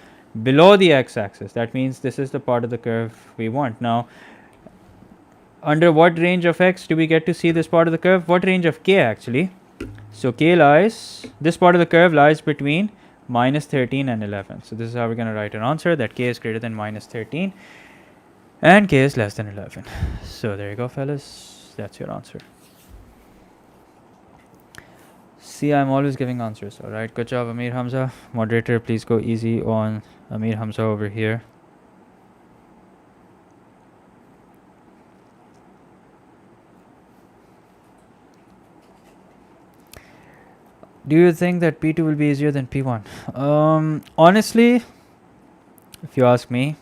below the x-axis. That means this is the part of the curve we want. Now, under what range of x do we get to see this part of the curve? What range of k actually? So k lies, this part of the curve lies between minus 13 and 11. So this is how we're going to write an answer, that k is greater than minus 13 and k is less than 11. So there you go, fellas. That's your answer. See, I'm always giving answers. All right, good job, Amir Hamza. Moderator, please go easy on Amir Hamza over here. Do you think that P2 will be easier than P1? Honestly, if you ask me,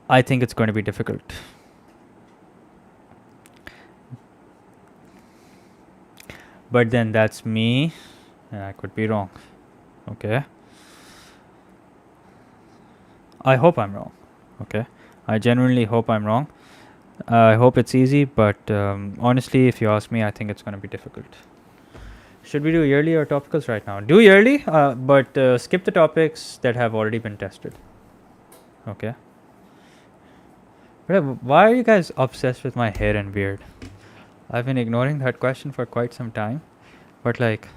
I think it's going to be difficult. But then that's me, and I could be wrong. Okay. I hope I'm wrong. Okay. I genuinely hope I'm wrong. I hope it's easy, but honestly, if you ask me, I think it's going to be difficult. Should we do yearly or topicals right now? Do yearly, but skip the topics that have already been tested. Okay. Why are you guys obsessed with my hair and beard? I've been ignoring that question for quite some time. But like,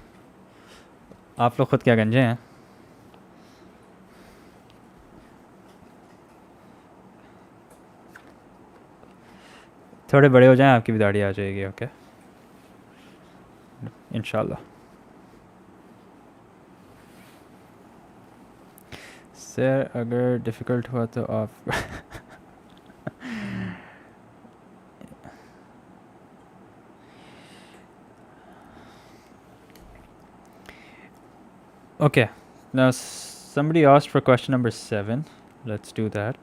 आप लोग खुद क्या गंजे हैं? थोड़े बड़े हो जाएं आपकी भी दाढ़ी आ जाएगी. ओके, इंशाल्लाह. सर अगर डिफ़िकल्ट हुआ तो आप Okay, now somebody asked for question number 7. Let's do that.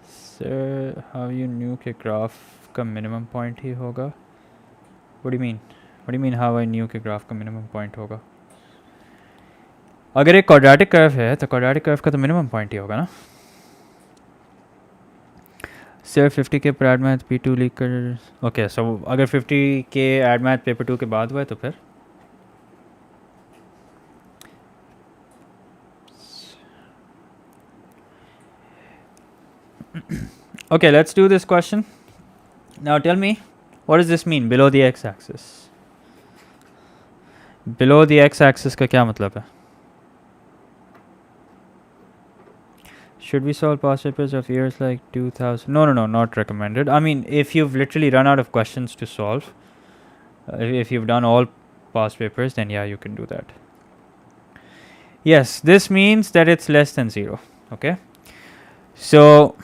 Sir, how you knew कि graph का minimum point ही होगा? What do you mean? What do you mean how I knew कि graph का minimum point होगा? अगर एक quadratic curve है तो quadratic curve का तो minimum point ही होगा ना? सर 50 के पर एड मैथ P2 लीक कर. ओके, सो अगर 50 के एड मैथ पेपर 2 के बाद हुआ है तो फिर okay, let's do this question. Now tell me, what does this mean below the x-axis? Below the x-axis का क्या मतलब है? Should we solve past papers of years like 2000? No, not recommended. I mean, if you've literally run out of questions to solve, if you've done all past papers, then yeah, you can do that. Yes, this means that it's less than 0. Okay, so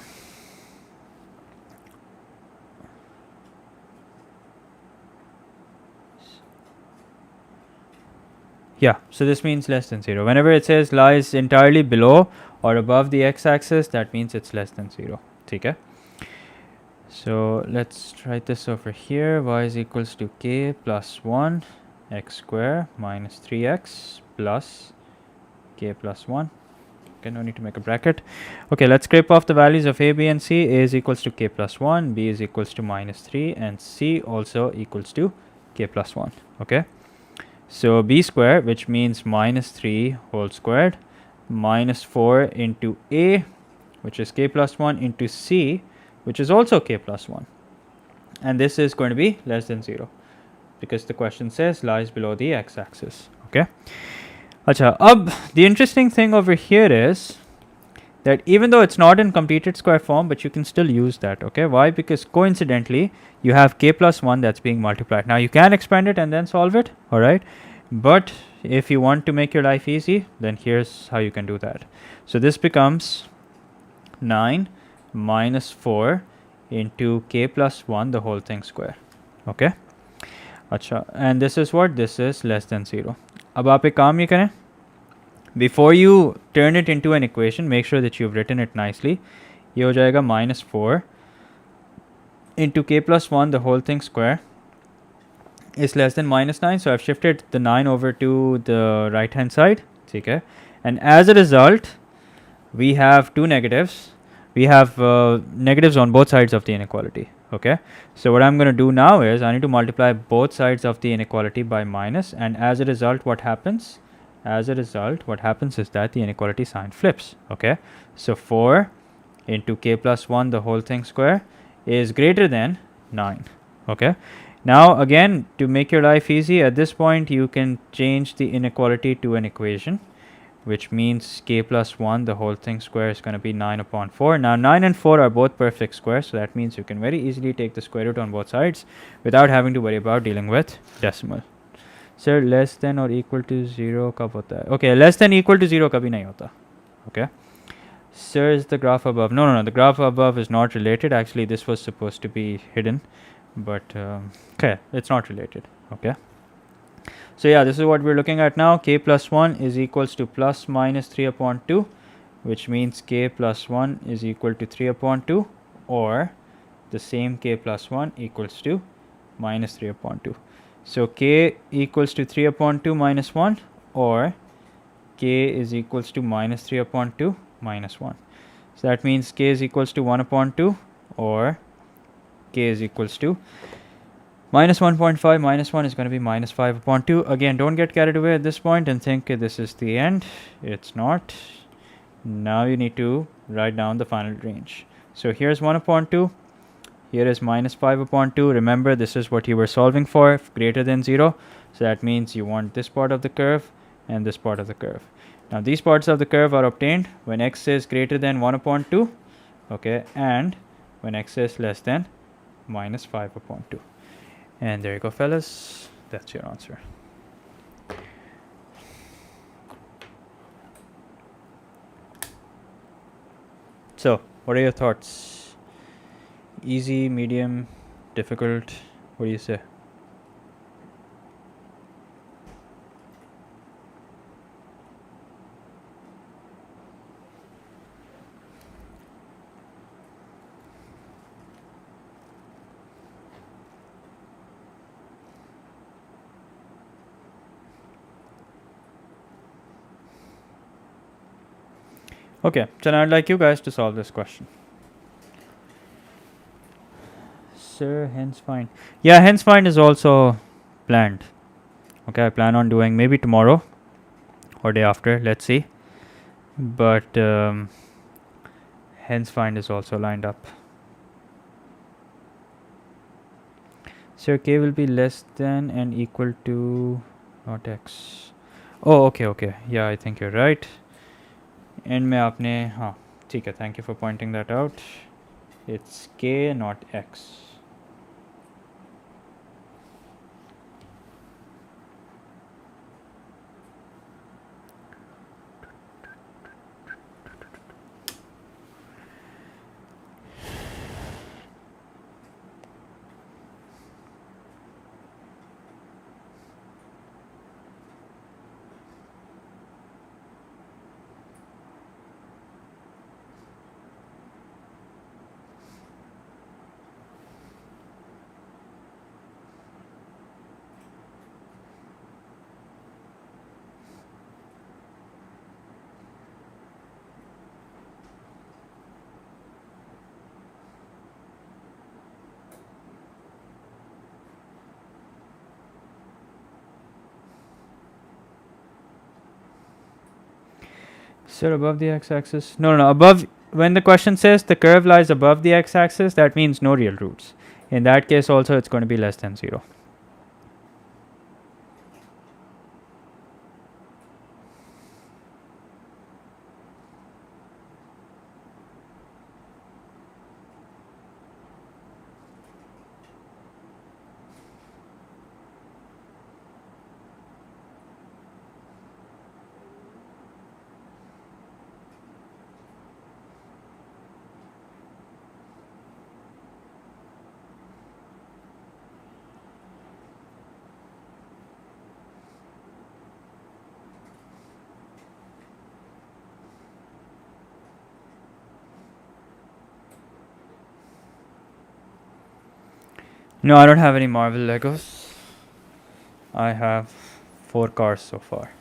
yeah, so this means less than 0. Whenever it says lies entirely below or above the x-axis, that means it's less than 0. Okay. So let's write this over here. Y is equals to k plus 1 x square minus 3x plus k plus 1. Okay, no need to make a bracket. Okay, let's scrape off the values of a, b and c. A is equals to k plus 1, b is equals to minus 3, and c also equals to k plus 1. Okay, so b square, which means minus 3 whole squared, minus 4 into a, which is k plus 1, into c, which is also k plus 1. And this is going to be less than 0 because the question says lies below the x-axis. Okay. Acha, the interesting thing over here is that even though it's not in completed square form, but you can still use that. Okay. Why? Because coincidentally, you have k plus 1 that's being multiplied. Now you can expand it and then solve it. All right. But if you want to make your life easy, then here's how you can do that. So this becomes 9 minus 4 into k plus 1 the whole thing square. Okay. Acha, and this is what? This is less than 0. अब आप एक काम ये करें, before you turn it into an equation, make sure that you've written it nicely. ये हो जाएगा minus 4 into k plus 1 the whole thing square is less than minus 9. So I've shifted the 9 over to the right hand side. Okay. And as a result, we have two negatives. We have negatives on both sides of the inequality. Okay, so what I'm going to do now is I need to multiply both sides of the inequality by minus, and as a result what happens? As a result what happens is that the inequality sign flips. Okay, so 4 into k plus 1 the whole thing square is greater than 9. Okay, now again, to make your life easy, at this point you can change the inequality to an equation, which means k plus 1 the whole thing square is going to be 9 upon 4. Now 9 and 4 are both perfect squares, so that means you can very easily take the square root on both sides without having to worry about dealing with decimal. Sir, less than or equal to 0 kab hota hai? Okay, less than equal to 0 kabhi nahi hota. Okay. Sir, is the graph above? No, the graph above is not related. Actually, this was supposed to be hidden, but okay, it's not related. Okay. So yeah, this is what we're looking at now. K plus 1 is equals to plus minus 3 upon 2, which means k plus 1 is equal to 3 upon 2, or the same k plus 1 equals to minus 3 upon 2. So k equals to 3 upon 2 minus 1, or k is equals to minus 3 upon 2 minus 1. So that means k is equals to 1 upon 2, or k is equals to minus 1.5 minus 1 is going to be minus 5 upon 2. Again, don't get carried away at this point and think this is the end. It's not. Now you need to write down the final range. So here's 1 upon 2. Here is minus 5 upon 2. Remember, this is what you were solving for, greater than 0. So that means you want this part of the curve and this part of the curve. Now these parts of the curve are obtained when x is greater than 1 upon 2, okay, and when x is less than minus 5 upon 2. And there you go, fellas. That's your answer. So, what are your thoughts? Easy, medium, difficult? What do you say? Okay, so now I'd like you guys to solve this question. Sir, hence find. Yeah, hence find is also planned. Okay, I plan on doing maybe tomorrow or day after, let's see. But hence find is also lined up. Sir, k will be less than and equal to not x. Oh, okay. Yeah, I think you're right. End में आपने हाँ ठीक है. Thank you for pointing that out. It's k, not x. Sir, above the x-axis? No, above. When the question says the curve lies above the x-axis, that means no real roots. In that case also, it's going to be less than 0. No, I don't have any Marvel Legos. I have 4 cars so far.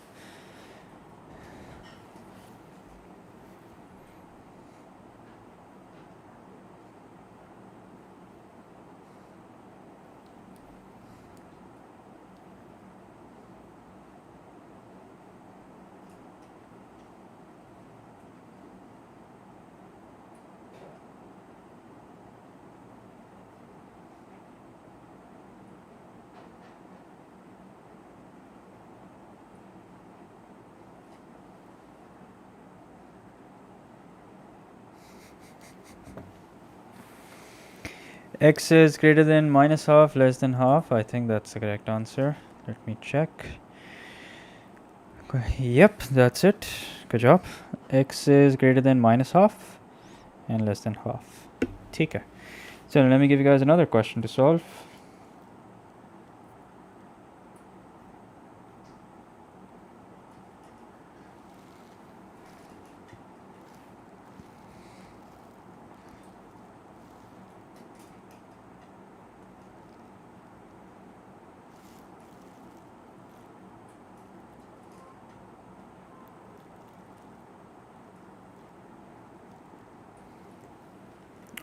X is greater than minus half, less than half. I think that's the correct answer. Let me check. Yep, that's it. Good job. X is greater than minus half and less than half. Okay. So let me give you guys another question to solve.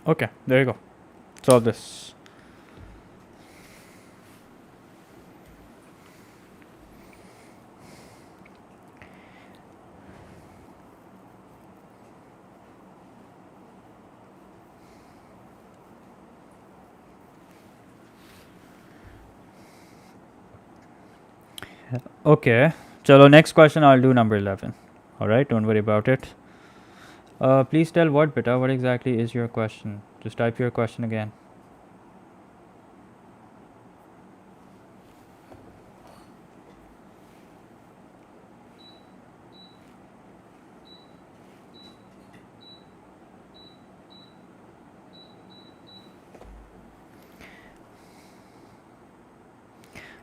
Okay, there you go. Solve this. Okay. Chalo, next question I'll do number 11. Alright, don't worry about it. Please tell what beta, what exactly is your question? Just type your question again.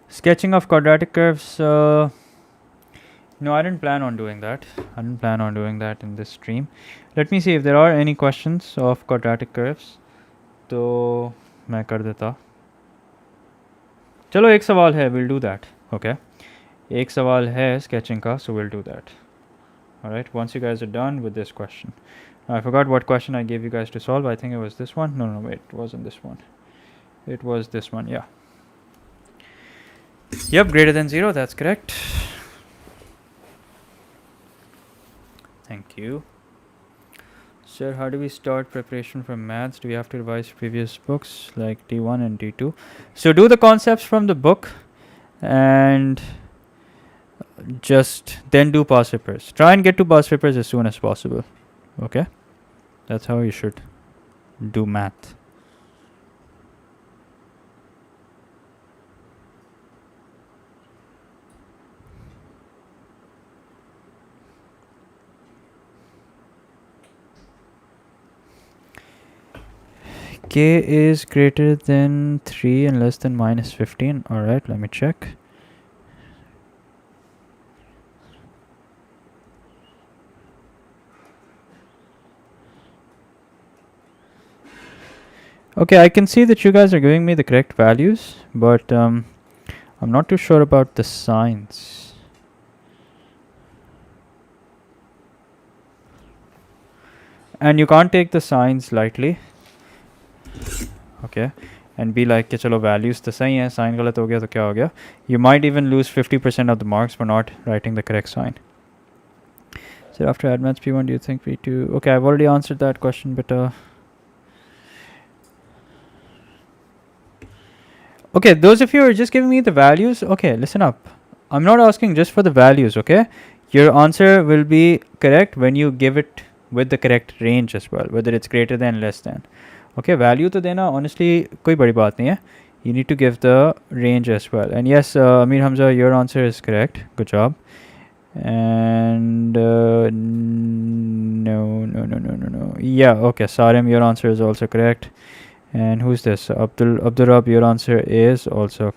Sketching of quadratic curves. No, I didn't plan on doing that. I didn't plan on doing that in this stream. Let me see if there are any questions of quadratic curves. तो मैं कर देता. चलो एक सवाल है, we'll do that. Okay. एक सवाल है sketching का, so we'll do that. Alright, once you guys are done with this question. I forgot what question I gave you guys to solve. I think it was this one. No, wait, it wasn't this one. It was this one, yeah. Yep, greater than 0, that's correct. Thank you. Sir, how do we start preparation for maths? Do we have to revise previous books like D1 and D2? So do the concepts from the book and just then do past papers. Try and get to past papers as soon as possible. Okay? That's how you should do math. K is greater than 3 and less than minus 15. Alright, let me check. Okay, I can see that you guys are giving me the correct values, but I'm not too sure about the signs. And you can't take the signs lightly. Okay, and be like, chalo values to sahi hai, sign galat ho gaya to kya ho gaya. You might even lose 50% of the marks for not writing the correct sign. So after advanced P1, do you think P2? Okay, I've already answered that question, but okay, those of you who are just giving me the values, okay, listen up. I'm not asking just for the values, okay? Your answer will be correct when you give it with the correct range as well, whether it's greater than, less than. Okay, value to dena, honestly, koi badi baat nahi hai. You need to give the range as well. And yes, Amir Hamza, your answer is correct. Good job. And no. Yeah, okay, Sarim, your answer is also correct. And who's this? Abdurrab, your answer is also...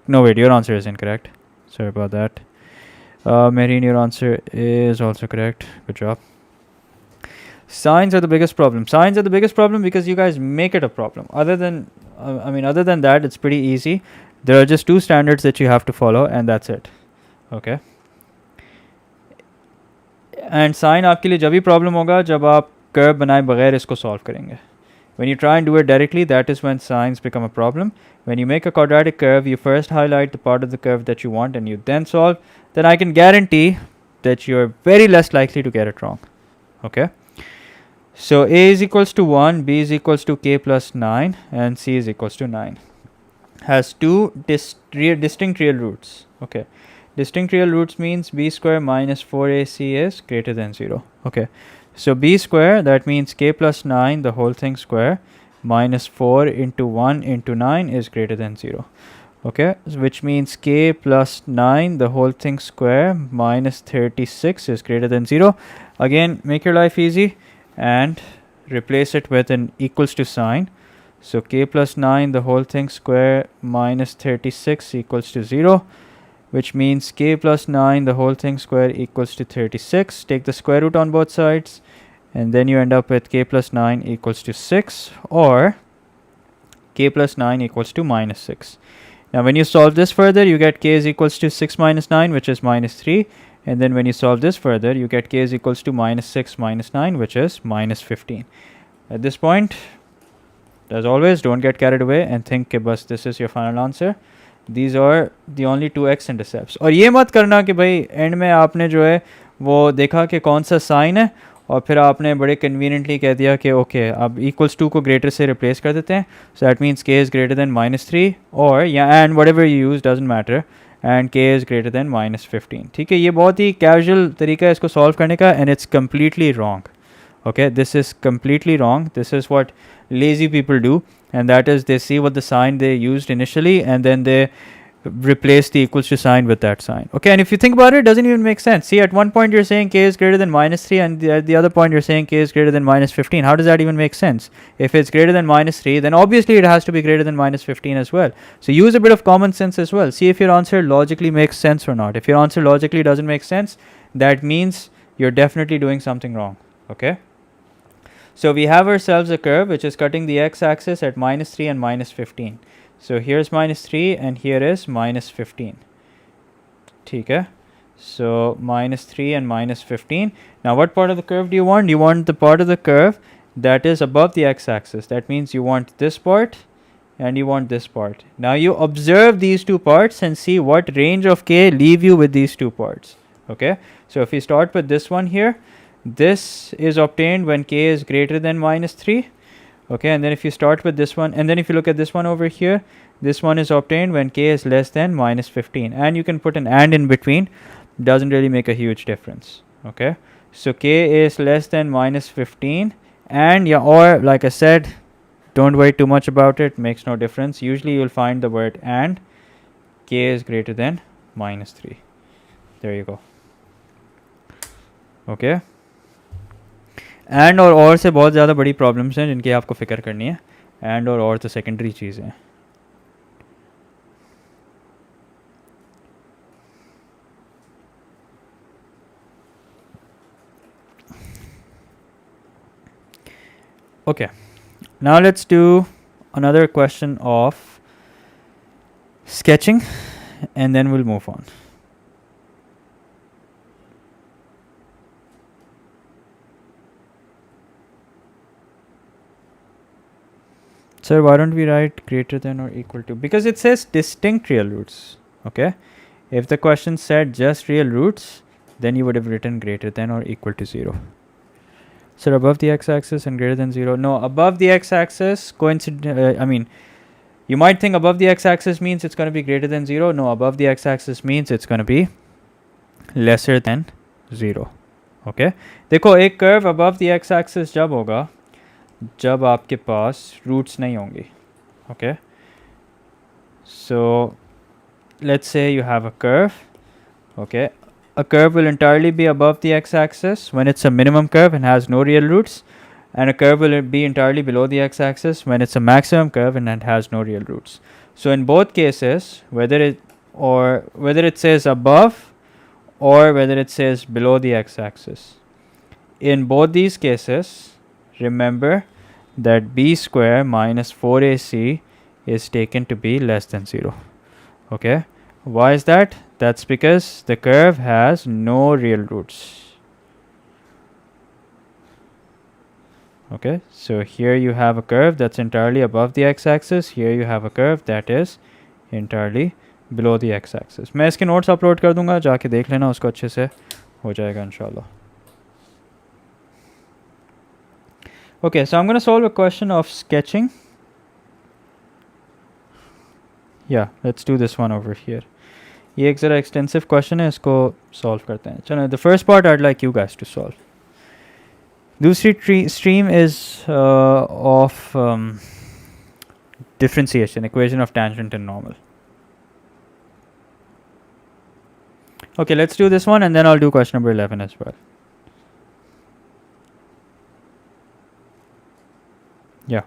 No, wait, your answer is incorrect. Sorry about that. Marine, your answer is also correct. Good job. Signs are the biggest problem. Signs are the biggest problem because you guys make it a problem. Other than that, it's pretty easy. There are just two standards that you have to follow, and that's it. Okay. And sign आपके लिए जब भी problem होगा जब आप curve बनाए बगैर इसको solve करेंगे. When you try and do it directly, that is when signs become a problem. When you make a quadratic curve, you first highlight the part of the curve that you want and you then solve. Then I can guarantee that you're very less likely to get it wrong. Okay. So A is equals to 1, B is equals to K plus 9, and C is equals to 9. Has two distinct real roots. Okay. Distinct real roots means B square minus 4AC is greater than 0. Okay. So B square, that means K plus 9, the whole thing square, minus 4 into 1 into 9 is greater than 0. Okay, which means K plus 9, the whole thing square, minus 36 is greater than 0. Again, make your life easy and replace it with an equals to sign. So K plus 9, the whole thing square, minus 36 equals to 0. Which means K plus 9, the whole thing square equals to 36. Take the square root on both sides, and then you end up with K plus 9 equals to 6, or K plus 9 equals to minus 6. Now when you solve this further, you get K is equals to 6 minus 9, which is minus 3. And then when you solve this further, you get K is equals to minus 6 minus 9, which is minus 15. At this point, as always, don't get carried away and think कि बस this is your final answer. These are the only two x-intercepts. और ये मत करना कि भाई and में आपने जो है वो देखा कि कौन सा साइन है और फिर आपने बड़े कन्वीनियंटली कह दिया कि ओके अब इक्वल्स टू को ग्रेटर से रिप्लेस कर देते हैं. सो दैट मीन्स के इज़ ग्रेटर देन -3 और या and what ever you use doesn't matter. And k is greater than -15. ठीक है, ये बहुत ही कैजुअल तरीका है इसको सॉल्व करने का, and it's completely wrong. Okay, this is completely wrong. This is what lazy people do, and that is they see what the sign they used initially and then they replace the equals to sign with that sign. Okay, and if you think about it, it doesn't even make sense. See, at one point you're saying k is greater than -3, and at the other point you're saying k is greater than -15. How does that even make sense? If it's greater than -3, then obviously it has to be greater than -15 as well. So use a bit of common sense as well. See if your answer logically makes sense or not. If your answer logically doesn't make sense, that means you're definitely doing something wrong. Okay. So we have ourselves a curve which is cutting the x-axis at -3 and -15. So here's -3 and here is -15. Okay. So -3 and -15. Now what part of the curve do you want? You want the part of the curve that is above the x-axis. That means you want this part and you want this part. Now you observe these two parts and see what range of k leave you with these two parts. Okay. So if we start with this one here, this is obtained when k is greater than -3. Okay, and then if you start with this one, and then if you look at this one over here, this one is obtained when k is less than -15, and you can put an and in between, doesn't really make a huge difference. Okay, so k is less than -15, and yeah, or like I said, don't worry too much about it, makes no difference. Usually you'll find the word and k is greater than -3. There you go. Okay, and और से बहुत ज़्यादा बड़ी problems हैं जिनकी आपको फ़िक्र करनी है. एंड और तो सेकेंडरी चीज़ें हैं. Okay, now let's do another question of sketching and then we'll move on. Sir, why don't we write greater than or equal to? Because it says distinct real roots. Okay, if the question said just real roots, then you would have written greater than or equal to 0. Sir, above the x-axis and greater than 0. No, above the x-axis, I mean, you might think above the x-axis means it's going to be greater than 0. No, above the x-axis means it's going to be lesser than 0. Okay, देखो एक curve above the x-axis जब होगा जब आपके पास roots नहीं होंगी. Okay, so let's say you have a curve. Okay, a curve will entirely be above the x-axis when it's a minimum curve and has no real roots, and a curve will be entirely below the x-axis when it's a maximum curve and it has no real roots. So in both cases, whether it says above or whether it says below the x-axis, in both these cases, remember that b square minus 4ac is taken to be less than 0. Okay, why is that? That's because the curve has no real roots. Okay, so here you have a curve that's entirely above the x-axis. Here you have a curve that is entirely below the x-axis. मैं इसके notes upload कर दूंगा, जाके देख लेना, उसको अच्छे से हो जाएगा इंशाल्लाह. Okay, so I'm going to solve a question of sketching. Yeah, let's do this one over here. ये एक ज़रा extensive question है, इसको solve करते हैं. चलो, the first part I'd like you guys to solve. दूसरी stream is of differentiation, equation of tangent and normal. Okay, let's do this one and then I'll do question number 11 as well. Yeah.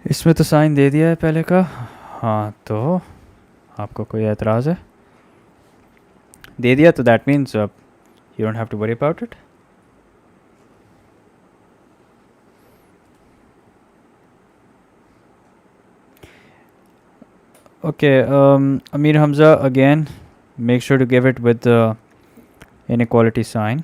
इसमें तो sign दे दिया है पहले का. हाँ तो आपको कोई एतराज़ है? दे दिया तो that means you don't have to worry about it. Okay, Amir Hamza, again, make sure to give it with the inequality sign.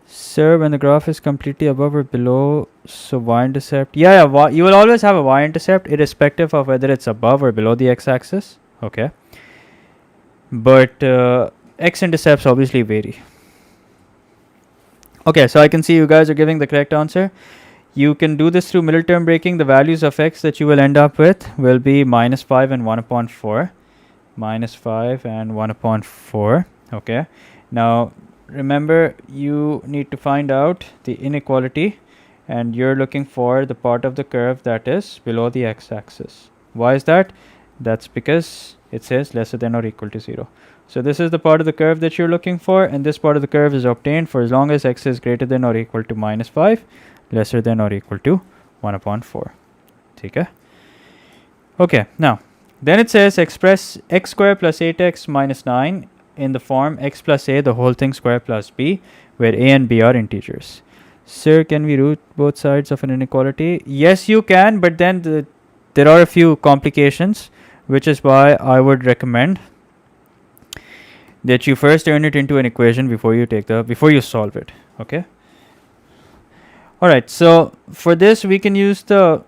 Sir, when the graph is completely above or below, so y-intercept, yeah, you will always have a y-intercept irrespective of whether it's above or below the x-axis, okay? But x-intercepts obviously vary. Okay, so I can see you guys are giving the correct answer. You can do this through middle term breaking. The values of x that you will end up with will be minus 5 and 1 upon 4. Minus 5 and 1 upon 4. Okay. Now, remember, you need to find out the inequality, and you're looking for the part of the curve that is below the x-axis. Why is that? That's because it says lesser than or equal to 0. So this is the part of the curve that you're looking for, and this part of the curve is obtained for as long as x is greater than or equal to minus 5, lesser than or equal to 1 upon 4. Okay. Okay, now, then it says express x square plus 8x minus 9 in the form x plus a the whole thing square plus b, where a and b are integers. Sir, can we root both sides of an inequality? Yes, you can, but then there are a few complications, which is why I would recommend that you first turn it into an equation before you solve it. Okay. All right. So for this, we can use the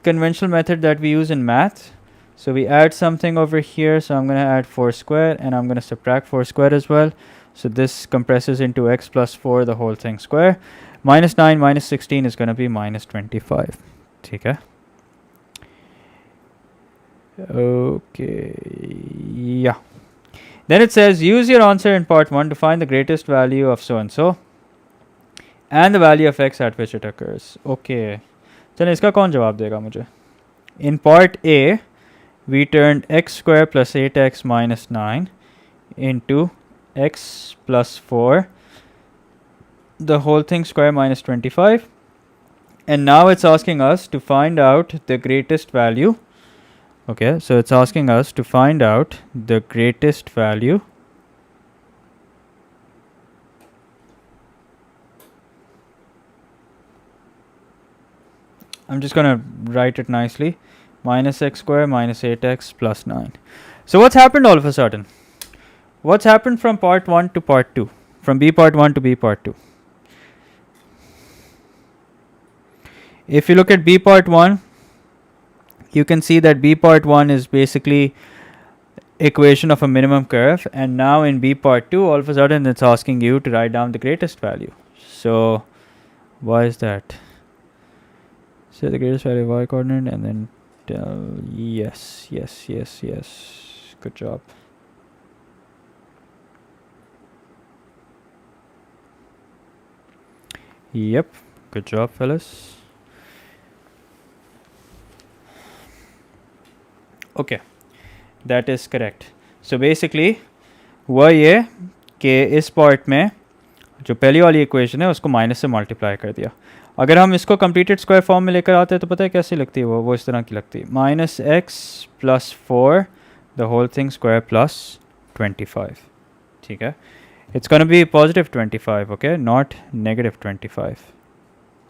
conventional method that we use in math. So we add something over here. So I'm going to add 4 square, and I'm going to subtract 4 square as well. So this compresses into x plus 4 the whole thing square. Minus 9 minus 16 is going to be minus 25. Okay. Okay. Yeah. Then it says use your answer in part 1 to find the greatest value of so and so and the value of x at which it occurs. Okay. चलिए इसका कौन जवाब देगा मुझे? In part A, we turned x square plus 8x minus 9 into x plus 4, the whole thing square minus 25. And now it's asking us to find out the greatest value. Okay, so it's asking us to find out the greatest value I'm just going to write it nicely. Minus x square minus 8x plus 9. So what's happened all of a sudden? What's happened from part 1 to part 2? From B part 1 to B part 2? If you look at B part 1, you can see that B part 1 is basically equation of a minimum curve, and now in B part 2 all of a sudden it's asking you to write down the greatest value. So why is that? Say the greatest value of y coordinate and then tell yes. Good job. Yep, good job fellas. Okay, that is correct. So basically हुआ ये कि इस part में जो पहली वाली equation है उसको माइनस से मल्टीप्लाई कर दिया. अगर हम इसको कंप्लीटेड स्क्वायर फॉर्म में लेकर आते हैं तो पता है कैसी लगती है वो इस तरह की लगती है. Minus x plus 4 the whole thing square plus 25. ठीक है. It's going to be positive 25, okay, not negative 25.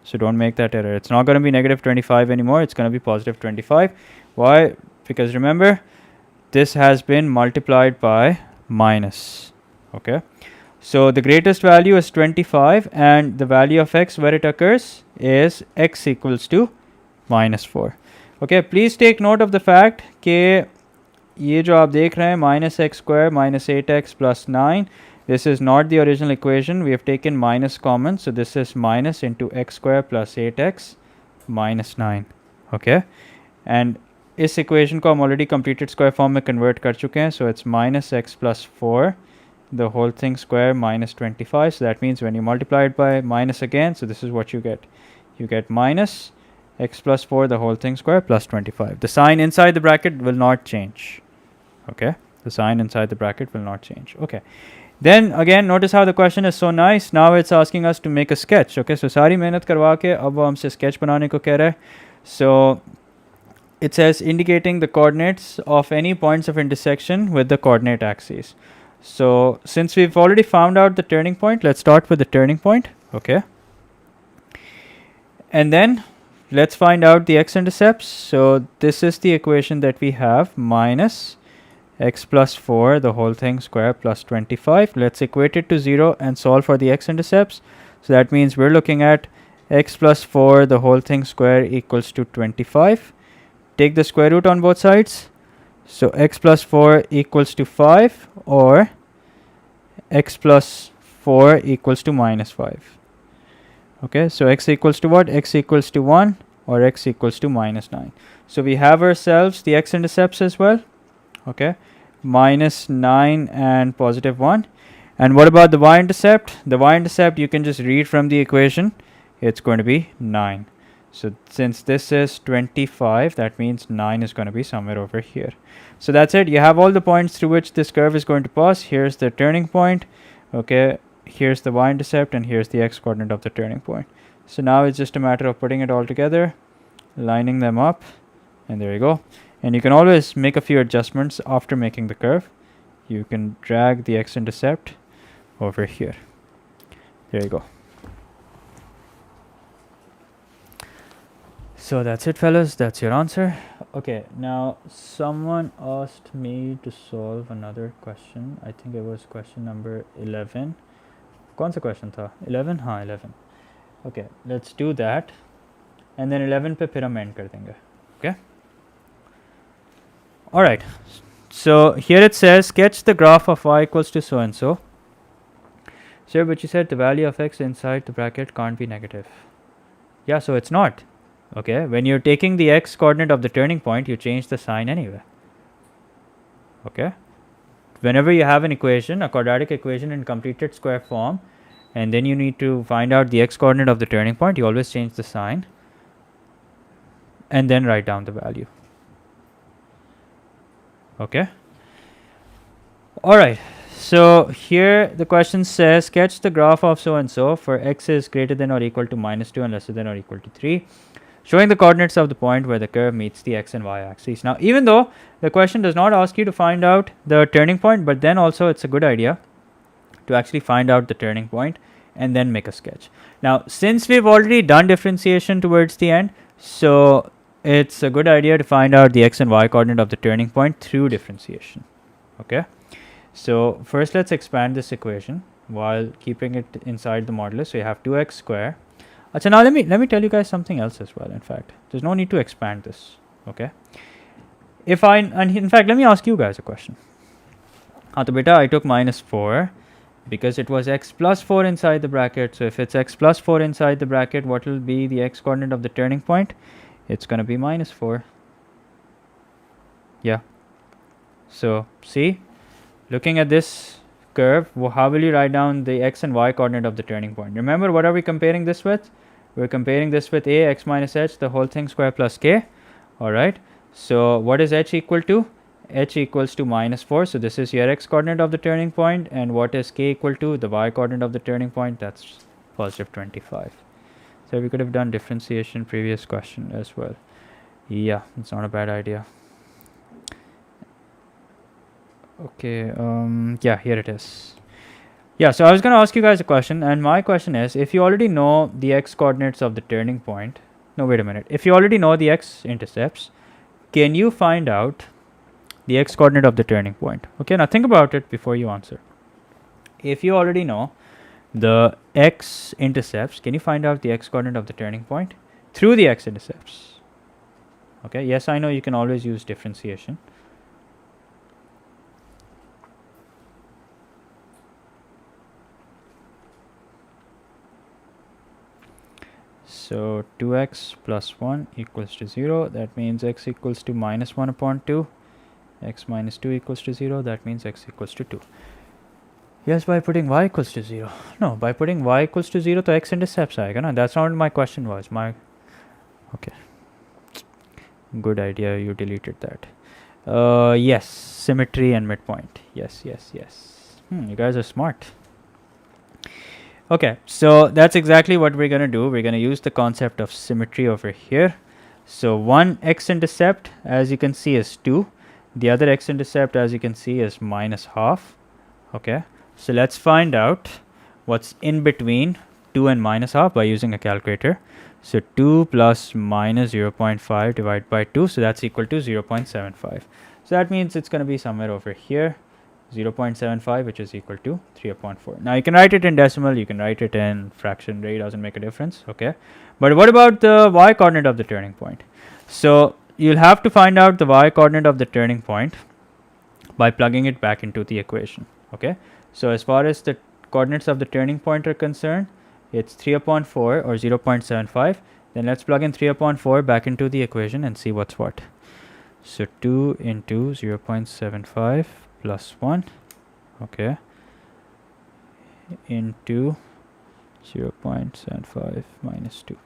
So don't make that error. It's not going to be negative 25 anymore. It's going to be positive 25. Why? Because remember, this has been multiplied by minus. Okay. So the greatest value is 25, and the value of x where it occurs is x equals to minus 4. Okay. Please take note of the fact कि ये जो आप देख रहे हैं minus x square minus 8x plus 9. This is not the original equation. We have taken minus common. So this is minus into x square plus 8x minus 9. Okay. And इस equation को हम already completed square form में convert कर चुके हैं. So it's minus x plus 4 the whole thing square minus 25. So that means when you multiply it by minus again, so this is what you get. You get minus x plus 4 the whole thing square plus 25. The sign inside the bracket will not change. Okay. The sign inside the bracket will not change. Okay. Then again, notice how the question is so nice. Now it's asking us to make a sketch. Okay, so सारी मेहनत करवा के अब वो हमसे sketch बनाने को कह रहा है. So it says indicating the coordinates of any points of intersection with the coordinate axes. So since we've already found out the turning point, let's start with the turning point. Okay, and then let's find out the x-intercepts. So this is the equation that we have, minus x plus 4 the whole thing square plus 25. Let's equate it to 0 and solve for the x-intercepts. So that means we're looking at x plus 4 the whole thing square equals to 25. Take the square root on both sides. So x plus 4 equals to 5, or x plus 4 equals to minus 5. Okay, so x equals to what? X equals to 1, or x equals to minus 9. So we have ourselves the x-intercepts as well. Okay, minus 9 and positive 1. And what about the y-intercept? The y-intercept you can just read from the equation. It's going to be 9. So since this is 25, that means 9 is going to be somewhere over here. So that's it. You have all the points through which this curve is going to pass. Here's the turning point. Okay, here's the y-intercept, and here's the x-coordinate of the turning point. So now it's just a matter of putting it all together, lining them up, and there you go. And you can always make a few adjustments after making the curve. You can drag the x-intercept over here. There you go. So that's it, fellas. That's your answer. Okay, now someone asked me to solve another question. I think it was question number 11. कौन सा question था? 11? हाँ, 11. Okay, let's do that. And then 11 पे फिर हम end कर देंगे. Okay? Alright. So here it says, sketch the graph of y equals to so and so. Sir, but you said the value of x inside the bracket can't be negative. Yeah, so it's not. Okay, when you're taking the x coordinate of the turning point, you change the sign anyway. Okay, whenever you have an equation, a quadratic equation in completed square form, and then you need to find out the x coordinate of the turning point, you always change the sign and then write down the value. Okay, alright, so here the question says, sketch the graph of so and so for x is greater than or equal to minus 2 and lesser than or equal to 3, showing the coordinates of the point where the curve meets the x and y axes. Now, even though the question does not ask you to find out the turning point, but then also it's a good idea to actually find out the turning point and then make a sketch. Now, since we've already done differentiation towards the end, so it's a good idea to find out the x and y coordinate of the turning point through differentiation. Okay, so first let's expand this equation while keeping it inside the modulus. So you have 2x square. Achha, now let me tell you guys something else as well. In fact, there's no need to expand this. Okay, and in fact, let me ask you guys a question. To beta, I took minus 4 because it was x plus 4 inside the bracket. So if it's x plus 4 inside the bracket, what will be the x coordinate of the turning point? It's going to be minus 4. Yeah. So see, looking at this curve, how will you write down the x and y coordinate of the turning point? Remember, what are we comparing this with? We're comparing this with a x minus h, the whole thing square plus k. Alright, so what is h equal to? H equals to minus 4, so this is your x coordinate of the turning point, and what is k equal to? The y coordinate of the turning point, that's positive 25. So we could have done differentiation previous question as well. Yeah, it's not a bad idea. Okay, yeah, here it is. Yeah, so I was going to ask you guys a question, and my question is, if you already know the x coordinates of the turning point, no, wait a minute. If you already know the x intercepts, can you find out the x coordinate of the turning point? Okay, now think about it before you answer. If you already know the x intercepts, can you find out the x coordinate of the turning point through the x intercepts? Okay, yes, I know you can always use differentiation. So 2x plus 1 equals to 0. That means x equals to minus 1 upon 2. X minus 2 equals to 0. That means x equals to 2. Yes, by putting y equals to 0. No, by putting y equals to 0, तो x intercepts आएगा ना. That's not what my question was. Okay. Good idea. You deleted that. Yes, symmetry and midpoint. Yes. You guys are smart. Okay, so that's exactly what we're going to do. We're going to use the concept of symmetry over here. So one x-intercept, as you can see, is 2. The other x-intercept, as you can see, is minus half. Okay, so let's find out what's in between 2 and minus half by using a calculator. So 2 plus minus 0.5 divided by 2, so that's equal to 0.75. So that means it's going to be somewhere over here, 0.75, which is equal to 3 upon 4. Now you can write it in decimal, you can write it in fraction, really doesn't make a difference. Okay, but what about the y coordinate of the turning point? So you'll have to find out the y coordinate of the turning point by plugging it back into the equation. Okay, so as far as the coordinates of the turning point are concerned, it's 3 upon 4 or 0.75. Then let's plug in 3 upon 4 back into the equation and see what's what. So 2 into 0.75 plus 1, okay, into 0.75 minus 2.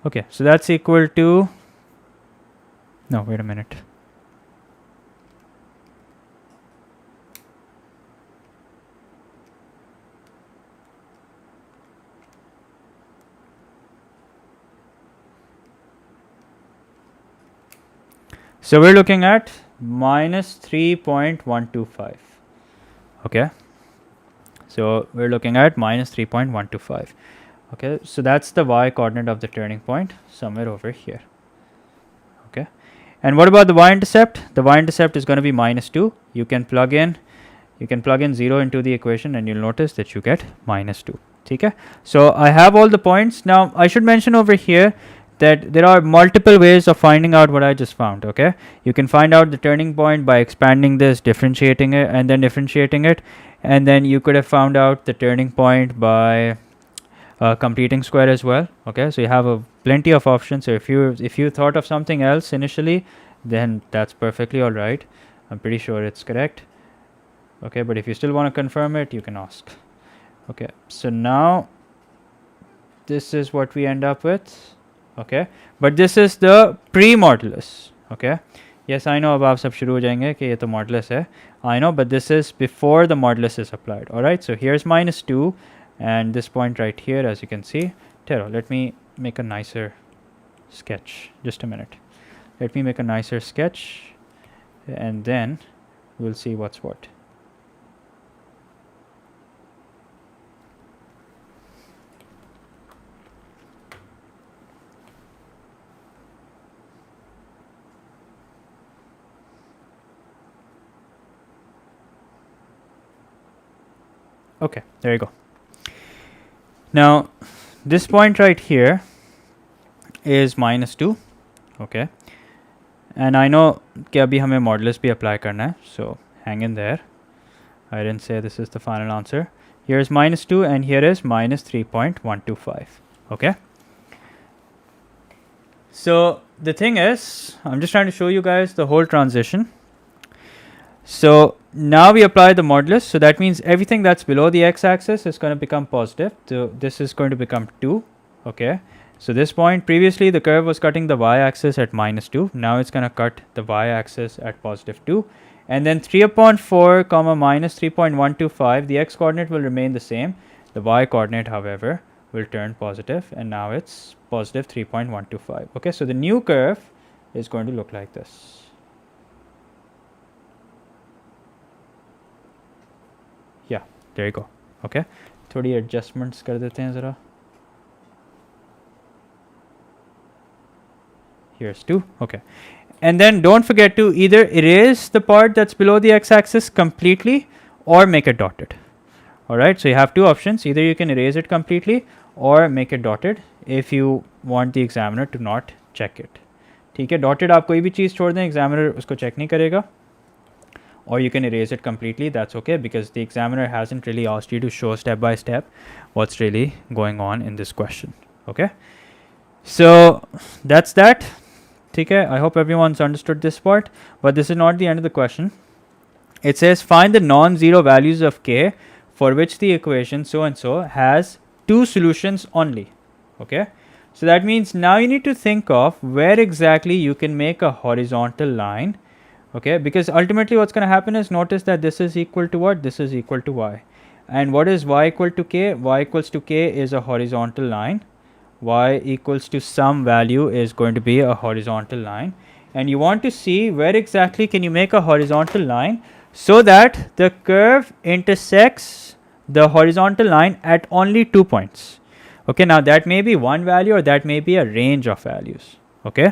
Okay, so that's equal to, no, wait a minute. So we're looking at minus 3.125. Okay, so we're looking at minus 3.125. Okay, so that's the y coordinate of the turning point, somewhere over here. Okay, and what about the y-intercept? The y-intercept is going to be minus 2. You can plug in 0 into the equation and you'll notice that you get minus 2. Okay, so I have all the points. Now I should mention over here that there are multiple ways of finding out what I just found. Okay, you can find out the turning point by expanding this, differentiating it, and then differentiating it, and then you could have found out the turning point by completing square as well. Okay, so you have plenty of options. So if you thought of something else initially, then that's perfectly all right. I'm pretty sure it's correct. Okay, but if you still want to confirm it, you can ask. Okay, so now this is what we end up with. Okay, but this is the pre-modulus. Okay, yes, I know अब आप सब शुरू हो जाएंगे कि ये तो modulus है. I know, but this is before the modulus is applied. All right, so here's minus 2 and this point right here, as you can see. Tero, let me make a nicer sketch. Just a minute. Let me make a nicer sketch and then we'll see what's what. Okay, there you go. Now this point right here is minus 2. Okay, and I know कि अभी हमें modulus भी apply करना है, so hang in there. I didn't say this is the final answer. Here is minus 2 and here is minus 3.125. Okay, so the thing is, I'm just trying to show you guys the whole transition. So now we apply the modulus, so that means everything that's below the x-axis is going to become positive. So this is going to become 2. Okay, so this point, previously the curve was cutting the y-axis at minus 2. Now it's going to cut the y-axis at positive 2. And then 3 upon 4 comma minus 3.125, the x-coordinate will remain the same. The y-coordinate, however, will turn positive, and now it's positive 3.125. Okay, so the new curve is going to look like this. Yeah, there you go. Okay, थोड़ी adjustments कर देते हैं ज़रा. Here's 2. Okay, and then don't forget to either erase the part that's below the x-axis completely or make it dotted. Alright, so you have two options. Either you can erase it completely or make it dotted if you want the examiner to not check it. ठीक है, dotted आप कोई भी चीज़ छोड़ दें, examiner उसको check नहीं करेगा. Or you can erase it completely, that's okay, because the examiner hasn't really asked you to show step by step what's really going on in this question. Okay, so that's that. Okay, I hope everyone's understood this part, but this is not the end of the question. It says find the non-zero values of k for which the equation so and so has two solutions only. Okay, so that means now you need to think of where exactly you can make a horizontal line Okay, because ultimately what's going to happen is, notice that this is equal to what? This is equal to y. And what is y equal to k? Y equals to k is a horizontal line. Y equals to some value is going to be a horizontal line. And you want to see where exactly can you make a horizontal line so that the curve intersects the horizontal line at only 2 points. Okay, now that may be one value or that may be a range of values. Okay,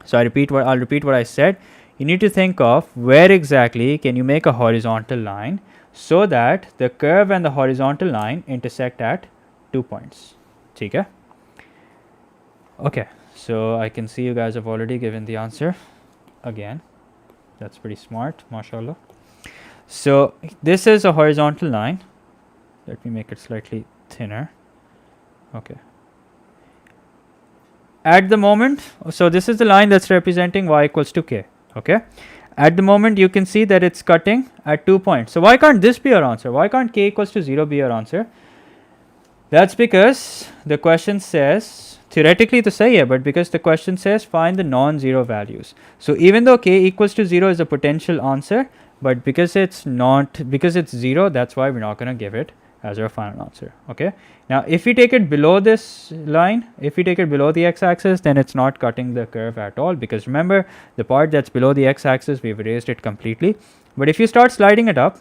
so I'll repeat what I said. You need to think of where exactly can you make a horizontal line so that the curve and the horizontal line intersect at 2 points. Okay. Okay, so I can see you guys have already given the answer again. That's pretty smart, mashallah. So this is a horizontal line. Let me make it slightly thinner. Okay. At the moment, so this is the line that's representing y equals to k. Okay. At the moment, you can see that it's cutting at 2 points. So why can't this be your answer? Why can't k equals to 0 be your answer? That's because the question says, theoretically to say, but because the question says find the non-zero values. So even though k equals to 0 is a potential answer, but because it's 0, that's why we're not going to give it as our final answer. Okay. Now, if we take it below this line, if we take it below the x-axis, then it's not cutting the curve at all, because remember, the part that's below the x-axis, we've erased it completely. But if you start sliding it up,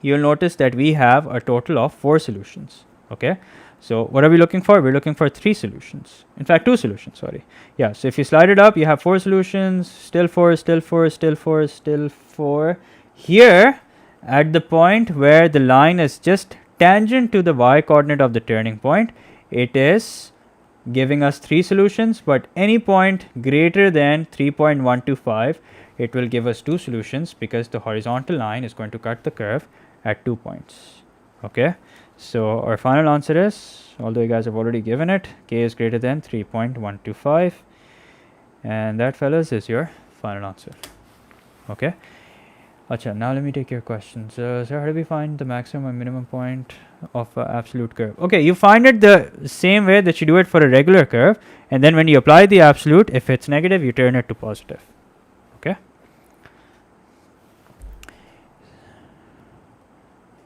you'll notice that we have a total of 4 solutions. Okay, so what are we looking for? We're looking for 3 solutions. In fact, 2 solutions, sorry. Yeah, so if you slide it up, you have 4 solutions, still 4, still 4, still 4, still 4. Here, at the point where the line is just tangent to the y coordinate of the turning point, it is giving us 3 solutions, but any point greater than 3.125, it will give us 2 solutions, because the horizontal line is going to cut the curve at 2 points. Okay, so our final answer is, although you guys have already given it, k is greater than 3.125, and that, fellas, is your final answer. Okay. Acha, now let me take your questions. So how do we find the maximum and minimum point of absolute curve? Okay, you find it the same way that you do it for a regular curve, and then when you apply the absolute, if it's negative, you turn it to positive. Okay.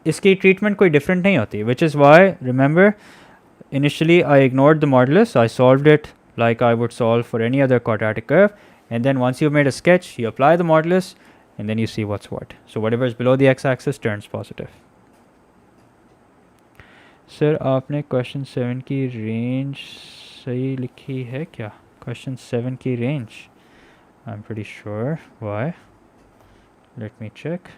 इसकी treatment कोई different नहीं होती, which is why, remember, initially I ignored the modulus. I solved it like I would solve for any other quadratic curve, and then once you've made a sketch, you apply the modulus, and then you see what's what. So whatever is below the x-axis turns positive. Sir, आपने question 7 की range सही लिखी है क्या? Question 7 की range. I'm pretty sure. Why? Let me check.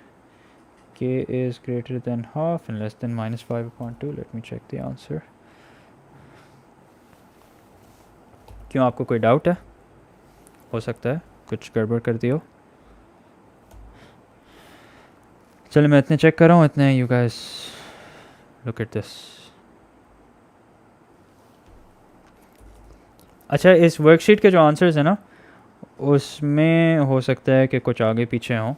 K is greater than half and less than minus 5 upon 2. Let me check the answer. क्यों, आपको कोई डाउट है? हो सकता है कुछ गड़बड़ कर दी हो. चलो मैं इतने चेक कर रहा हूँ, इतने you guys look at this. अच्छा, इस वर्कशीट के जो आंसर्स हैं ना, उसमें हो सकता है कि कुछ आगे पीछे हों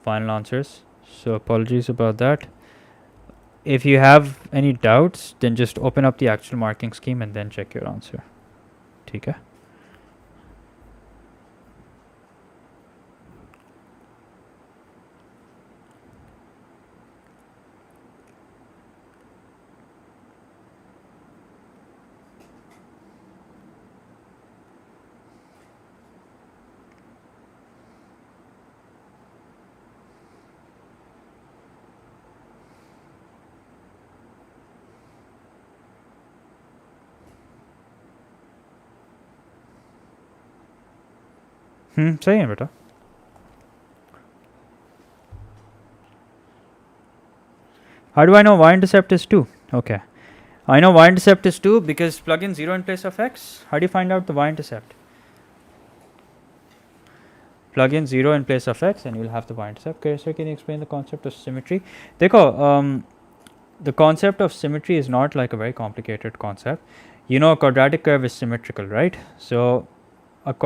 final answers, so apologies about that. If you have any doubts, then just open up the actual marking scheme and then check your answer. ठीक है. सही है बेटा. How do I know y-intercept is 2? Okay, I know y-intercept is 2 because plug in 0 in place of x. How do you find out the y-intercept? Plug in 0 in place of x and you'll have the y-intercept. Okay, so can you explain the concept of symmetry? देखो, the concept of symmetry is not like a very complicated concept. You know, a quadratic curve is symmetrical, right? So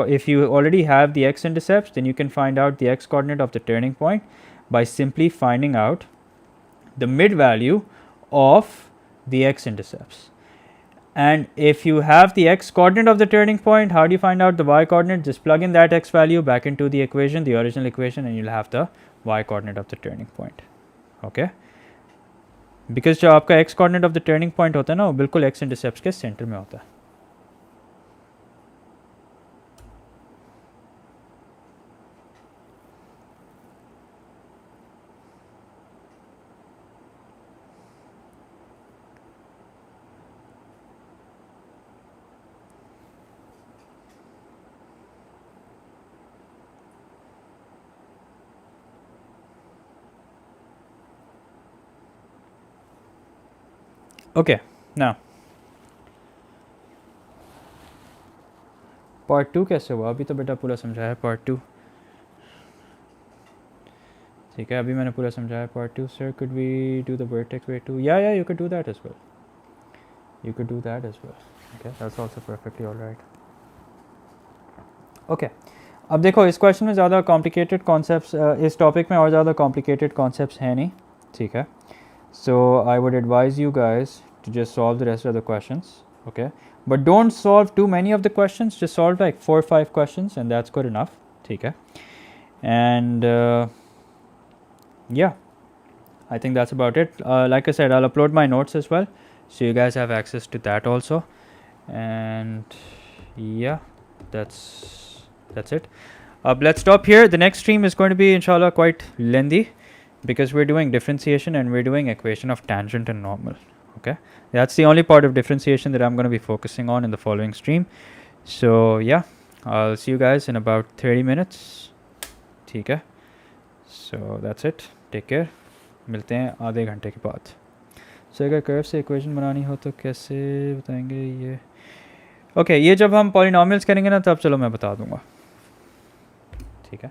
if you already have the x-intercepts, then you can find out the x-coordinate of the turning point by simply finding out the mid value of the x-intercepts. And if you have the x coordinate of the turning point, how do you find out the y coordinate? Just plug in that x value back into the equation, the original equation, and you'll have the y coordinate of the turning point. Okay, because जो आपका x coordinate of the turning point होता है ना, वो बिल्कुल x intercepts के center में होता है. Okay, now पार्ट 2 कैसे हुआ? अभी तो बेटा पूरा समझाया पार्ट 2. ठीक है, अभी मैंने पूरा समझाया part 2. Sir could we do the vertex way too? Yeah, you could do that as well. You could do that as well. Okay, that's also perfectly all right. Okay, अब देखो इस क्वेश्चन में ज़्यादा कॉम्प्लिकेटेड कॉन्सेप्ट्स, इस topic में और ज़्यादा complicated concepts हैं नहीं. ठीक है, so I would advise you guys to just solve the rest of the questions. Okay, but don't solve too many of the questions, just solve like 4 or 5 questions and that's good enough. ठीक है, and yeah, I think that's about it. Like I said, I'll upload my notes as well, so you guys have access to that also. And yeah, that's it. Let's stop here. The next stream is going to be inshallah quite lengthy because we're doing differentiation and we're doing equation of tangent and normal. Okay, that's the only part of differentiation that I'm going to be focusing on in the following stream. So yeah, I'll see you guys in about 30 minutes. ठीक है, so that's it. Take care. मिलते हैं आधे घंटे के बाद. So अगर curve से इक्वेशन बनानी हो तो कैसे बताएंगे ये? ओके, ये जब हम पॉलिनोमियल्स करेंगे ना तब चलो मैं बता दूंगा. ठीक है.